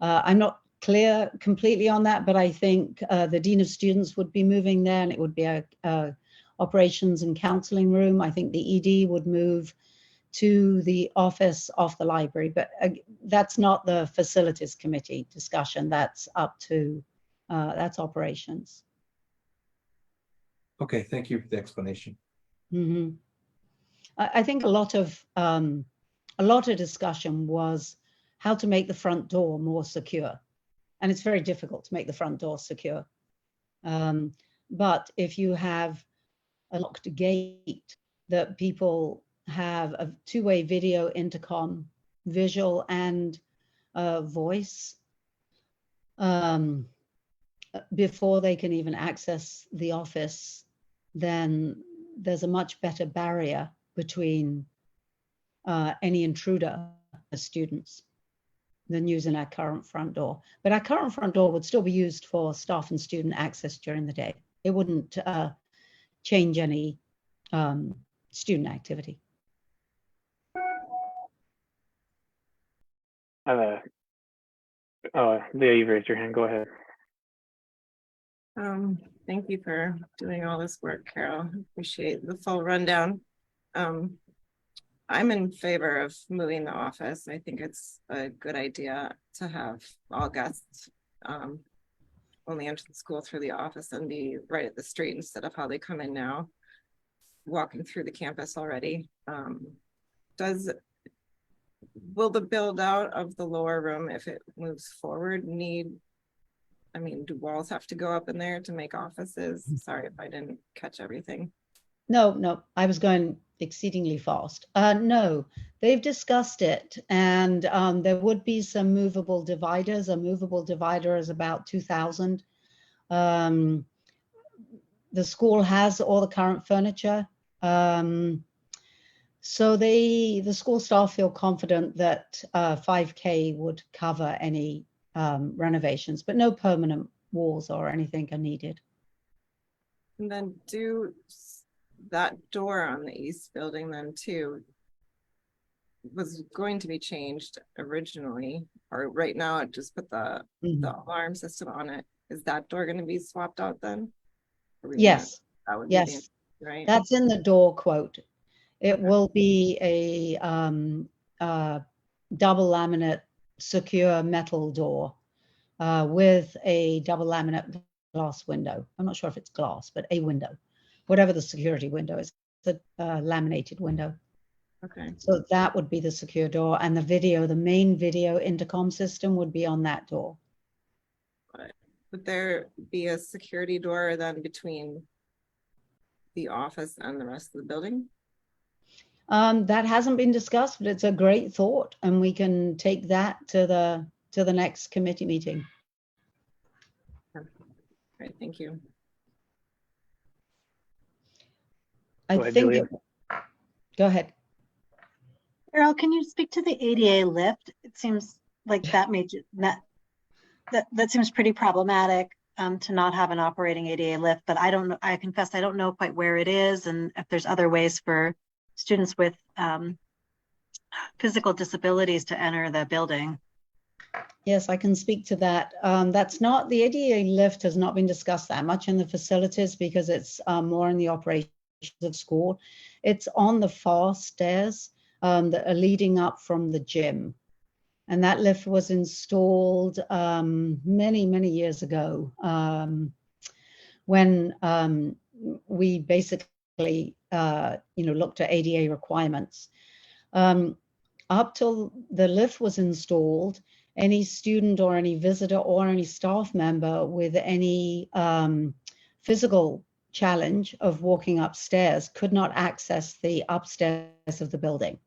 I'm not clear completely on that, but I think the dean of students would be moving there, and it would be a operations and counseling room. I think the ED would move to the office off the library, but that's not the facilities committee discussion. That's up to, that's operations. Okay, thank you for the explanation. Mm-hmm. I think a lot of discussion was how to make the front door more secure. And it's very difficult to make the front door secure. But if you have a locked gate that people have a two-way video intercom, visual and voice, before they can even access the office, then there's a much better barrier between any intruder as students than using our current front door. But our current front door would still be used for staff and student access during the day. It wouldn't change any student activity. Leah, you've raised your hand. Go ahead. Thank you for doing all this work, Carol. Appreciate the full rundown. I'm in favor of moving the office. I think it's a good idea to have all guests only enter the school through the office and be right at the street instead of how they come in now, walking through the campus already. Will the build out of the lower room, if it moves forward, do walls have to go up in there to make offices? Sorry if I didn't catch everything. No, I was going exceedingly fast. No, they've discussed it, and there would be some movable dividers. A movable divider is about 2,000. The school has all the current furniture. So the school staff feel confident that 5K would cover any renovations, but no permanent walls or anything are needed. And then that door on the east building then too was going to be changed originally, or right now it just put the alarm system on it. Is that door going to be swapped out then? Yes. That would yes. Be right. That's in the door quote. It will be a double laminate secure metal door with a double laminate glass window. I'm not sure if it's glass, but a window, whatever the security window is, it's a laminated window. Okay. So that would be the secure door, and the main video intercom system would be on that door. Would there be a security door then between the office and the rest of the building? That hasn't been discussed, but it's a great thought, and we can take that to the next committee meeting. All right, thank you. Go ahead. Carol, can you speak to the ADA lift? It seems like that seems pretty problematic to not have an operating ADA lift, but I confess I don't know quite where it is and if there's other ways for students with physical disabilities to enter the building. Yes, I can speak to that. The ADA lift has not been discussed that much in the facilities because it's more in the operations of school. It's on the far stairs that are leading up from the gym. And that lift was installed many, many years ago when we basically, looked at ADA requirements. Up till the lift was installed, any student or any visitor or any staff member with any physical challenge of walking upstairs could not access the upstairs of the building.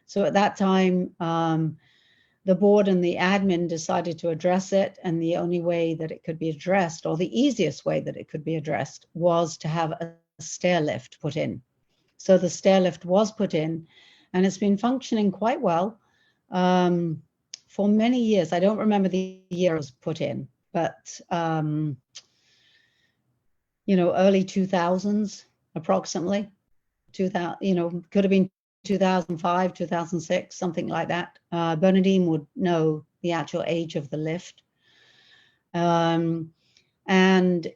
So at that time, the board and the admin decided to address it, and the only way that it could be addressed, or the easiest way that it could be addressed, was to have a stair lift put in. So the stair lift was put in, and it's been functioning quite well for many years. I don't remember the year it was put in, but early 2000s approximately. 2000, could have been 2005, 2006, something like that. Bernadine would know the actual age of the lift. And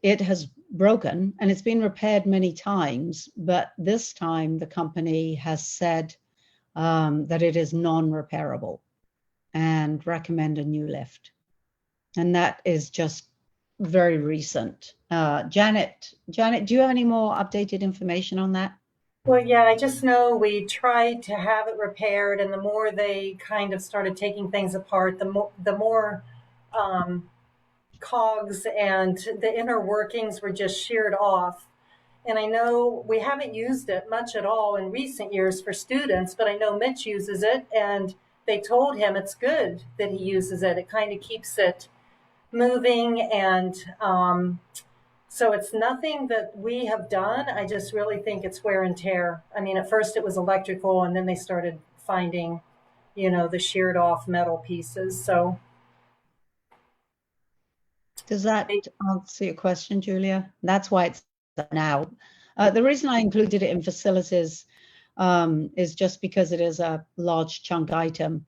it has broken, and it's been repaired many times, but this time the company has said that it is non-repairable and recommend a new lift. And that is just very recent. Janet, do you have any more updated information on that? Well, yeah, I just know we tried to have it repaired, and the more they kind of started taking things apart, the more cogs and the inner workings were just sheared off. And I know we haven't used it much at all in recent years for students, but I know Mitch uses it, and they told him it's good that he uses it. It kind of keeps it moving, and so it's nothing that we have done. I just really think it's wear and tear. I mean, at first it was electrical, and then they started finding, the sheared off metal pieces. So does that answer your question, Julia? That's why it's now. The reason I included it in facilities is just because it is a large chunk item,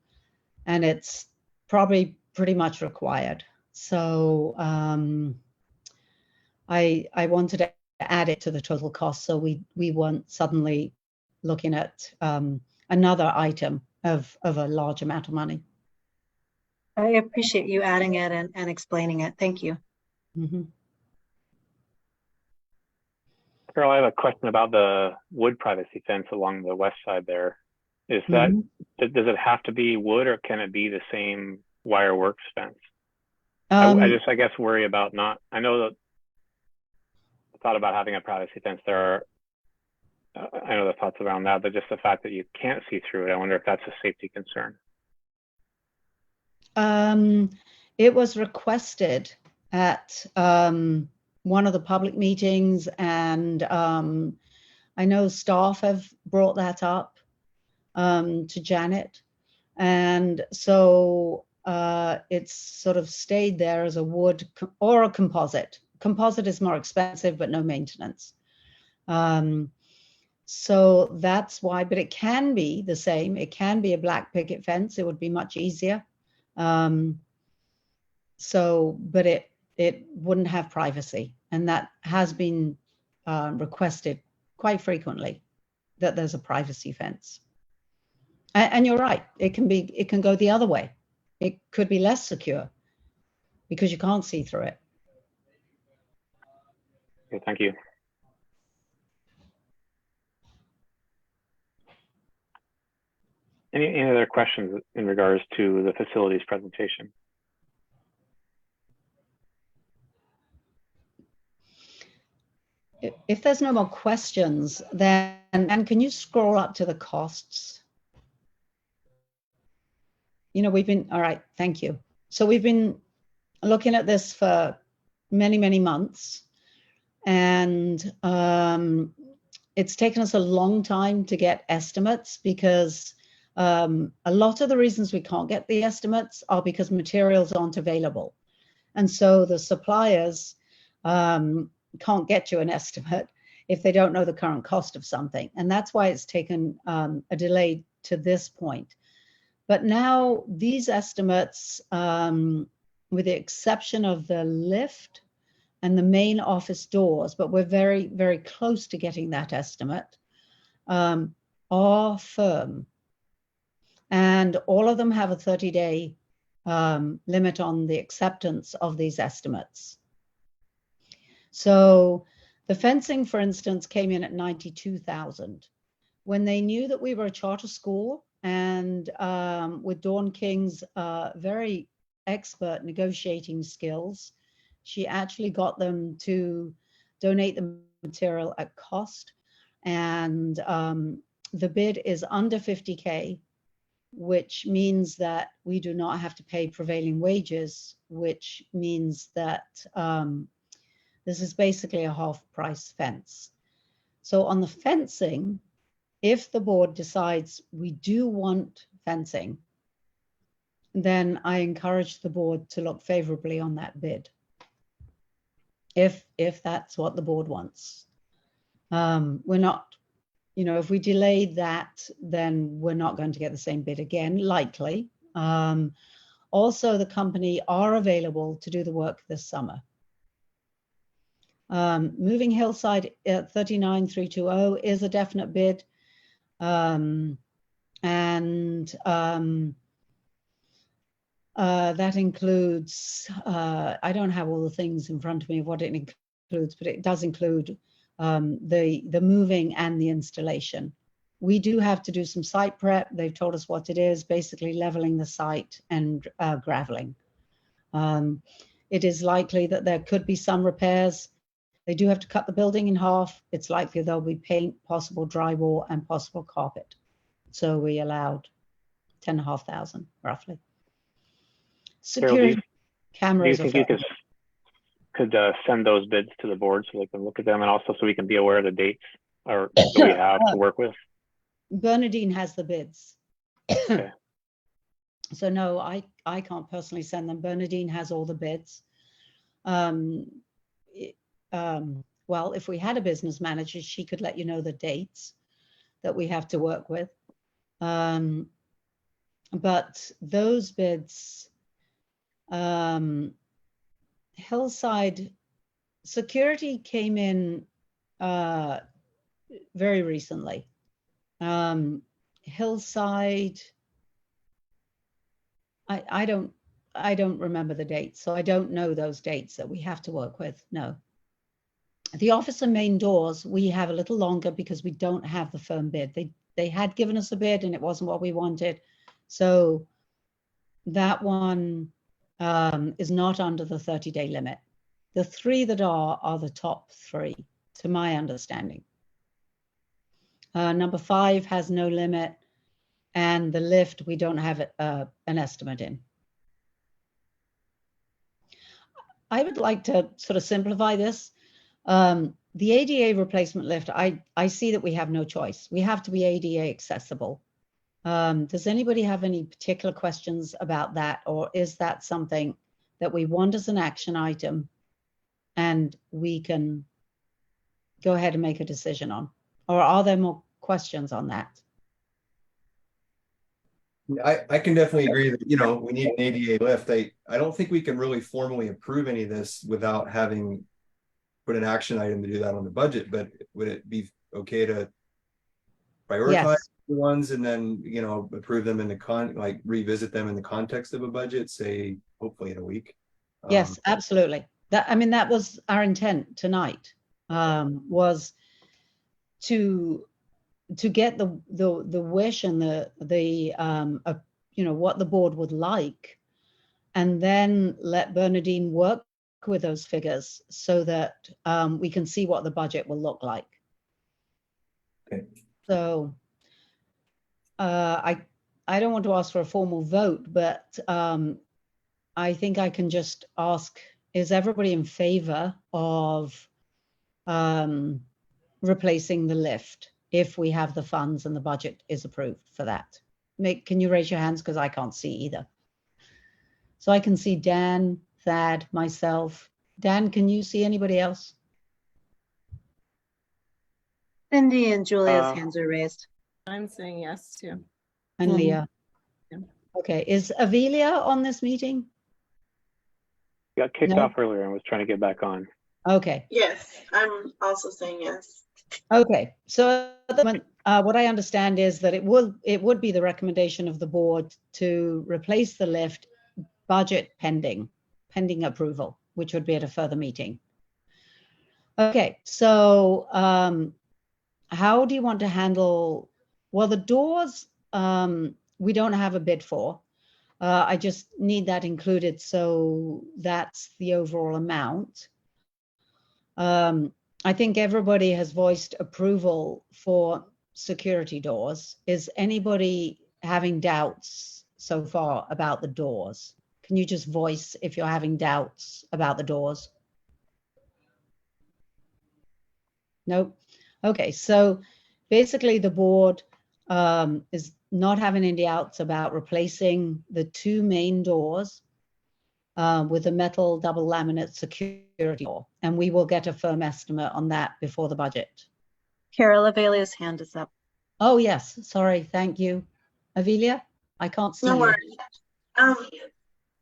and it's probably pretty much required. So I wanted to add it to the total cost, so we weren't suddenly looking at another item of a large amount of money. I appreciate you adding it and explaining it. Thank you. Mm-hmm. Carol, I have a question about the wood privacy fence along the west side there. Is that, does it have to be wood, or can it be the same wire works fence? I guess worry about I know that the thought about having a privacy fence there I know the thoughts around that, but just the fact that you can't see through it, I wonder if that's a safety concern. It was requested at one of the public meetings, and I know staff have brought that up to Janet, and so it's sort of stayed there as a wood or a composite. Composite is more expensive, but no maintenance. So that's why, but it can be the same. It can be a black picket fence. It would be much easier. But it wouldn't have privacy, and that has been requested quite frequently, that there's a privacy fence. And you're right, it can go the other way. It could be less secure because you can't see through it. Okay, thank you. Any other questions in regards to the facilities presentation? If there's no more questions, then can you scroll up to the costs? We've been, all right, thank you. So we've been looking at this for many, many months, and it's taken us a long time to get estimates, because a lot of the reasons we can't get the estimates are because materials aren't available. And so the suppliers can't get you an estimate if they don't know the current cost of something. And that's why it's taken a delay to this point. But now these estimates, with the exception of the lift and the main office doors, but we're very, very close to getting that estimate, are firm. And all of them have a 30-day limit on the acceptance of these estimates. So the fencing, for instance, came in at 92,000. When they knew that we were a charter school, and with Dawn King's very expert negotiating skills, she actually got them to donate the material at cost. And the bid is under 50K, which means that we do not have to pay prevailing wages, which means that this is basically a half price fence. So on the fencing, if the board decides we do want fencing, then I encourage the board to look favorably on that bid. If that's what the board wants. We're not, if we delayed that, then we're not going to get the same bid again, likely. Also, the company are available to do the work this summer. Moving Hillside at 39,320 is a definite bid. That includes, I don't have all the things in front of me of what it includes, but it does include the moving and the installation. We do have to do some site prep. They've told us what it is, basically leveling the site and graveling. It is likely that there could be some repairs. They do have to cut the building in half. It's likely there'll be paint, possible drywall, and possible carpet. So we allowed 10,500 roughly. Security cameras. Do you think you could send those bids to the board so they can look at them, and also so we can be aware of the dates or that we have to work with? Bernadine has the bids. Okay. So no, I can't personally send them. Bernadine has all the bids. Well, if we had a business manager, she could let you know the dates that we have to work with. But those bids, Hillside Security came in very recently. Hillside, I don't remember the dates, so I don't know those dates that we have to work with. No. The officer main doors, we have a little longer because we don't have the firm bid. They had given us a bid and it wasn't what we wanted. So that one is not under the 30-day limit. The three that are the top three, to my understanding. Number 5 has no limit, and the lift, we don't have an estimate in. I would like to sort of simplify this. The ADA replacement lift, I see that we have no choice. We have to be ADA accessible. Does anybody have any particular questions about that, or is that something that we want as an action item and we can go ahead and make a decision on? Or are there more questions on that? I can definitely agree that, we need an ADA lift. I don't think we can really formally approve any of this without having put an action item to do that on the budget, but would it be okay to prioritize the ones and then, approve them in the revisit them in the context of a budget, say, hopefully in a week? Yes, absolutely. That was our intent tonight, was to get the wish and the what the board would like, and then let Bernadine work with those figures so that we can see what the budget will look like. Okay. So I don't want to ask for a formal vote, but I think I can just ask, is everybody in favor of replacing the lift if we have the funds and the budget is approved for that? Can you raise your hands, because I can't see either. So I can see Dan, Thad, myself. Dan, can you see anybody else? Cindy and Julia's hands are raised. I'm saying yes too. And Leah? Yeah. Okay, is Avelia on this meeting? Got kicked No? off earlier and was trying to get back on. Okay. Yes, I'm also saying yes. Okay, so what I understand is that it would be the recommendation of the board to replace the lift budget pending approval, which would be at a further meeting. Okay, so how do you want to handle, well, the doors, we don't have a bid for. I just need that included, so that's the overall amount. I think everybody has voiced approval for security doors. Is anybody having doubts so far about the doors? Can you just voice if you're having doubts about the doors? Nope. Okay, so basically the board is not having any doubts about replacing the two main doors with a metal double laminate security door, and we will get a firm estimate on that before the budget. Carol Avelia's hand is up. Oh yes, sorry, thank you. Avelia, I can't see No you. worries.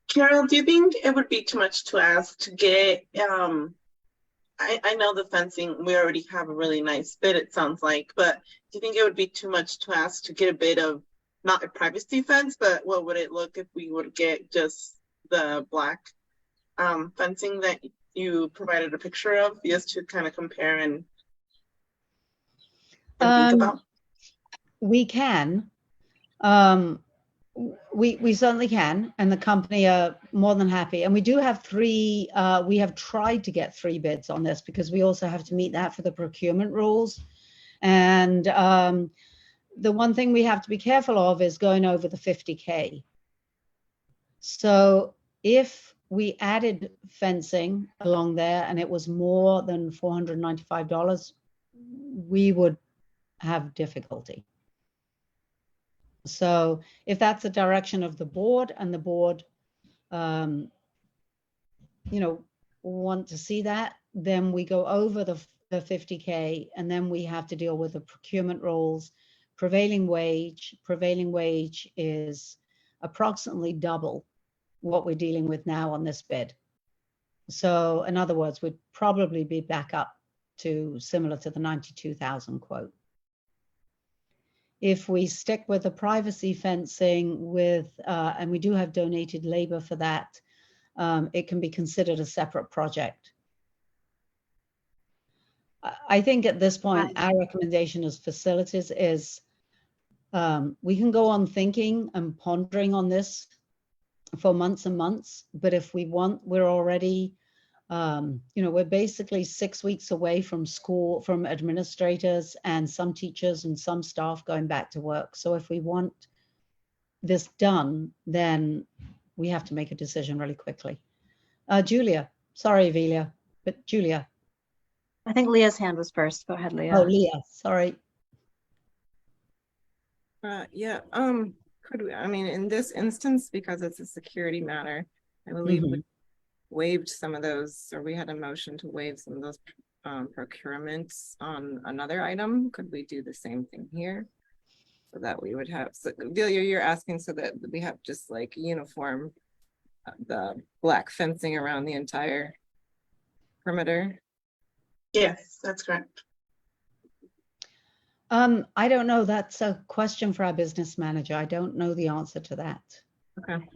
Carol, do you think it would be too much to ask to get, I know the fencing, we already have a really nice bid, it sounds like, but do you think it would be too much to ask to get a bid of not a privacy fence, but what would it look if we would get just the black fencing that you provided a picture of, just to kind of compare and think about? We can. We certainly can, and the company are more than happy. And we do have three, we have tried to get 3 bids on this because we also have to meet that for the procurement rules. And the one thing we have to be careful of is going over the 50K. So if we added fencing along there and it was more than $495, we would have difficulty. So if that's the direction of the board and the board, you know, want to see that, then we go over the 50K, and then we have to deal with the procurement rules. Prevailing wage is approximately double what we're dealing with now on this bid. So in other words, we'd probably be back up to similar to the 92,000 quote. If we stick with the privacy fencing with, and we do have donated labor for that, it can be considered a separate project. I think at this point, our recommendation as facilities is we can go on thinking and pondering on this for months and months, but if we want, we're already, you know, we're basically 6 weeks away from school, from administrators and some teachers and some staff going back to work. So if we want this done, then we have to make a decision really quickly. Julia, sorry, Avelia, but Julia. I think Leah's hand was first. Go ahead, Leah. Oh, Leah, sorry. Yeah, could we, I mean, in this instance, because it's a security matter, I believe we waived some of those, or we had a motion to waive some of those procurements on another item. Could we do the same thing here? So that we would have, so Delia, you're asking so that we have just like uniform, the black fencing around the entire perimeter? Yes, that's correct. I don't know. That's a question for our business manager. I don't know the answer to that. Okay.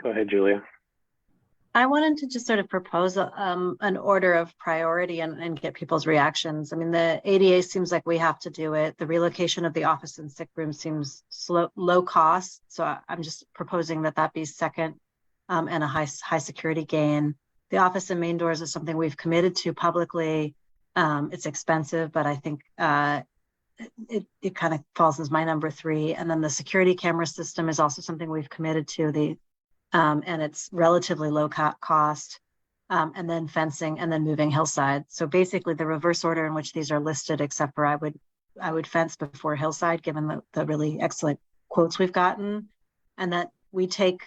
Go ahead, Julia. I wanted to just sort of propose an order of priority and get people's reactions. I mean, the ADA seems like we have to do it. The relocation of the office and sick room seems low cost. So I'm just proposing that that be second and a high security gain. The office and main doors is something we've committed to publicly. It's expensive, but I think it kind of falls as my number 3. And then the security camera system is also something we've committed to. And it's relatively low cost, and then fencing, and then moving hillside. So basically the reverse order in which these are listed, except for I would fence before hillside, given the really excellent quotes we've gotten. And that we take,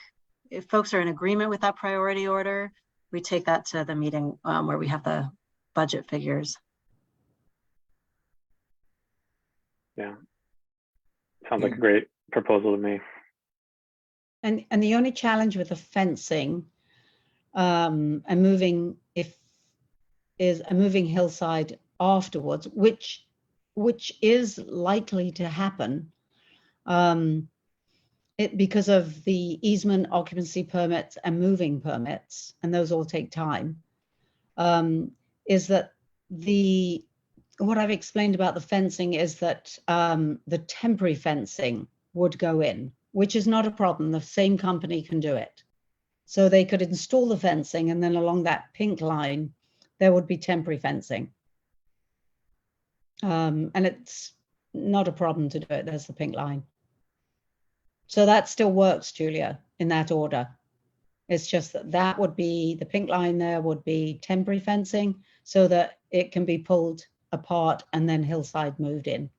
if folks are in agreement with that priority order, we take that to the meeting where we have the budget figures. Yeah, sounds like a great proposal to me. And the only challenge with the fencing and moving moving hillside afterwards, which is likely to happen, Because of the easement, occupancy permits, and moving permits, and those all take time, is that what I've explained about the fencing is that the temporary fencing would go in, which is not a problem. The same company can do it. So they could install the fencing, and then along that pink line, there would be temporary fencing. And it's not a problem to do it. There's the pink line. So that still works, Julia, in that order. It's just that would be, the pink line there would be temporary fencing so that it can be pulled apart and then hillside moved in.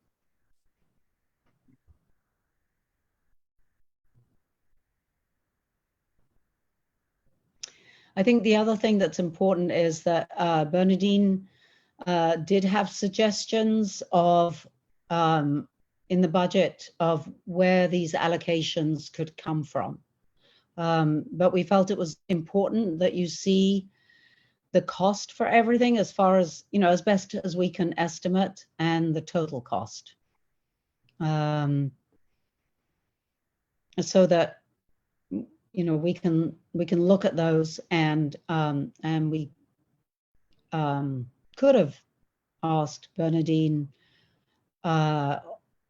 I think the other thing that's important is that Bernadine did have suggestions of in the budget of where these allocations could come from. But we felt it was important that you see the cost for everything as far as, you know, as best as we can estimate, and the total cost. So that, you know, we can look at those, and we could have asked Bernadine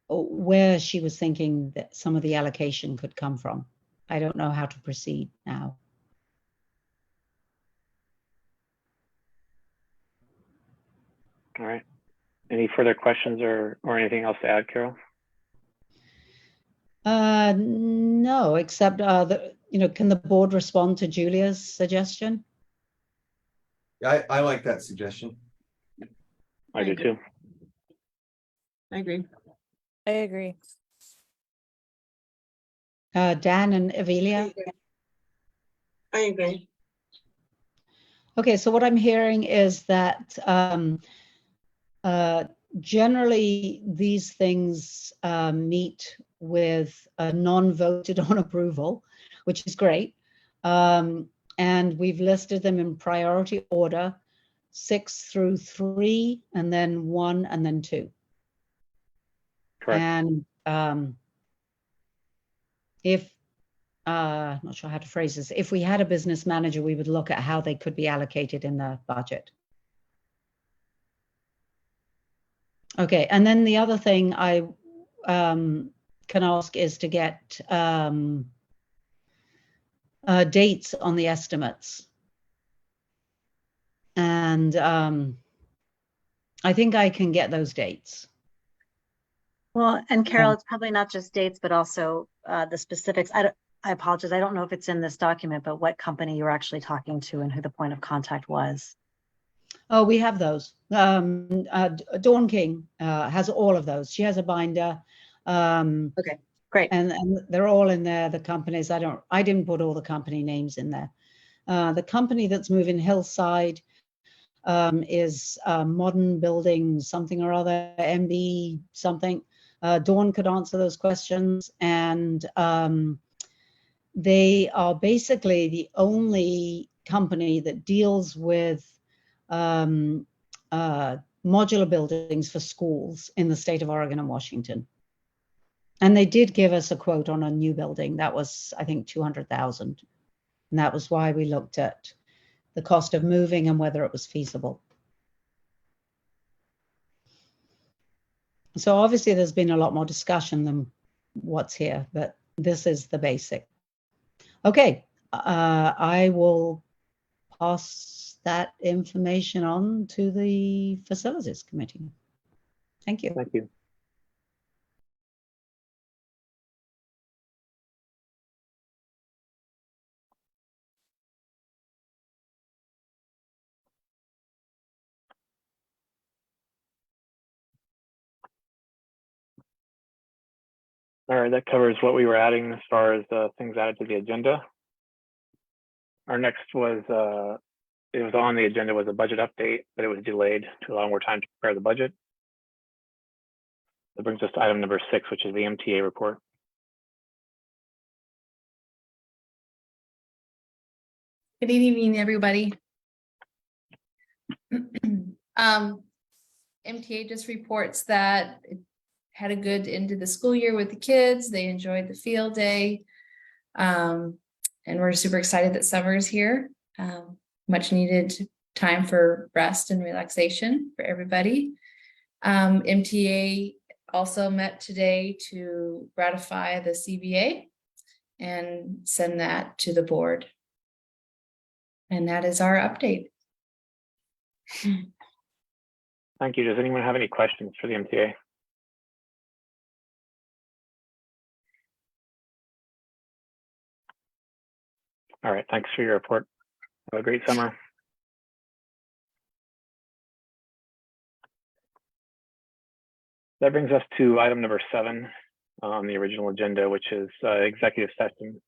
where she was thinking that some of the allocation could come from. I don't know how to proceed now. All right. Any further questions or anything else to add, Carol? No, except you know, can the board respond to Julia's suggestion? I like that suggestion. I do too. I agree. I agree. Dan and Avelia? I agree. Okay, so what I'm hearing is that generally these things meet with a non-voted on approval, which is great. And we've listed them in priority order, 6 through 3, and then 1, and then 2. Correct. And if not sure how to phrase this, if we had a business manager, we would look at how they could be allocated in the budget. Okay, and then the other thing I can ask is to get dates on the estimates. And I think I can get those dates. Well, and Carol, it's probably not just dates, but also the specifics. I apologize. I don't know if it's in this document, but what company you were actually talking to and who the point of contact was. Oh, we have those. Dawn King has all of those. She has a binder. Okay, great. And they're all in there, the companies. I didn't put all the company names in there. The company that's moving hillside is Modern Building something or other, MB something. Dawn could answer those questions, and they are basically the only company that deals with modular buildings for schools in the state of Oregon and Washington. And they did give us a quote on a new building that was, I think, $200,000. And that was why we looked at the cost of moving and whether it was feasible. So obviously there's been a lot more discussion than what's here, but this is the basic. Okay, I will pass that information on to the facilities committee. Thank you. Thank you. All right, that covers what we were adding as far as things added to the agenda. Our next was, it was on the agenda, was a budget update, but it was delayed to allow more time to prepare the budget. That brings us to item number 6, which is the MTA report. Good evening, everybody. MTA just reports that it had a good end of the school year with the kids. They enjoyed the field day. And we're super excited that summer is here. Much needed time for rest and relaxation for everybody. MTA also met today to ratify the CBA and send that to the board. And that is our update. Thank you. Does anyone have any questions for the MTA? All right, thanks for your report. Have a great summer. That brings us to item number 7 on the original agenda, which is executive session.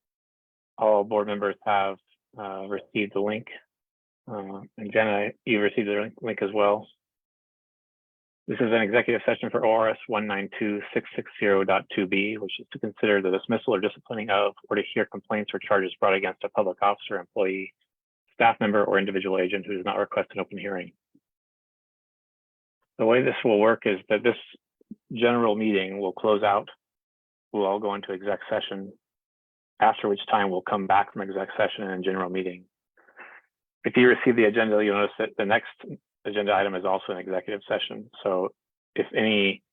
All board members have received the link. And Jenna, you received the link as well. This is an executive session for ORS 192.660.2b, which is to consider the dismissal or disciplining of, or to hear complaints or charges brought against a public officer, employee, staff member, or individual agent who does not request an open hearing. The way this will work is that this general meeting will close out. We'll all go into exec session, after which time we'll come back from exec session and general meeting. If you receive the agenda, you'll notice that the next agenda item is also an executive session. So if any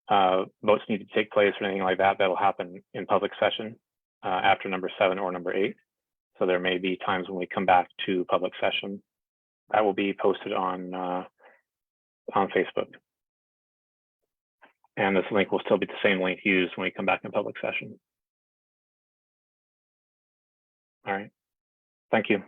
votes need to take place or anything like that, that'll happen in public session after number 7 or number 8. So there may be times when we come back to public session. That will be posted on Facebook. And this link will still be the same link used when we come back in public session. All right, thank you.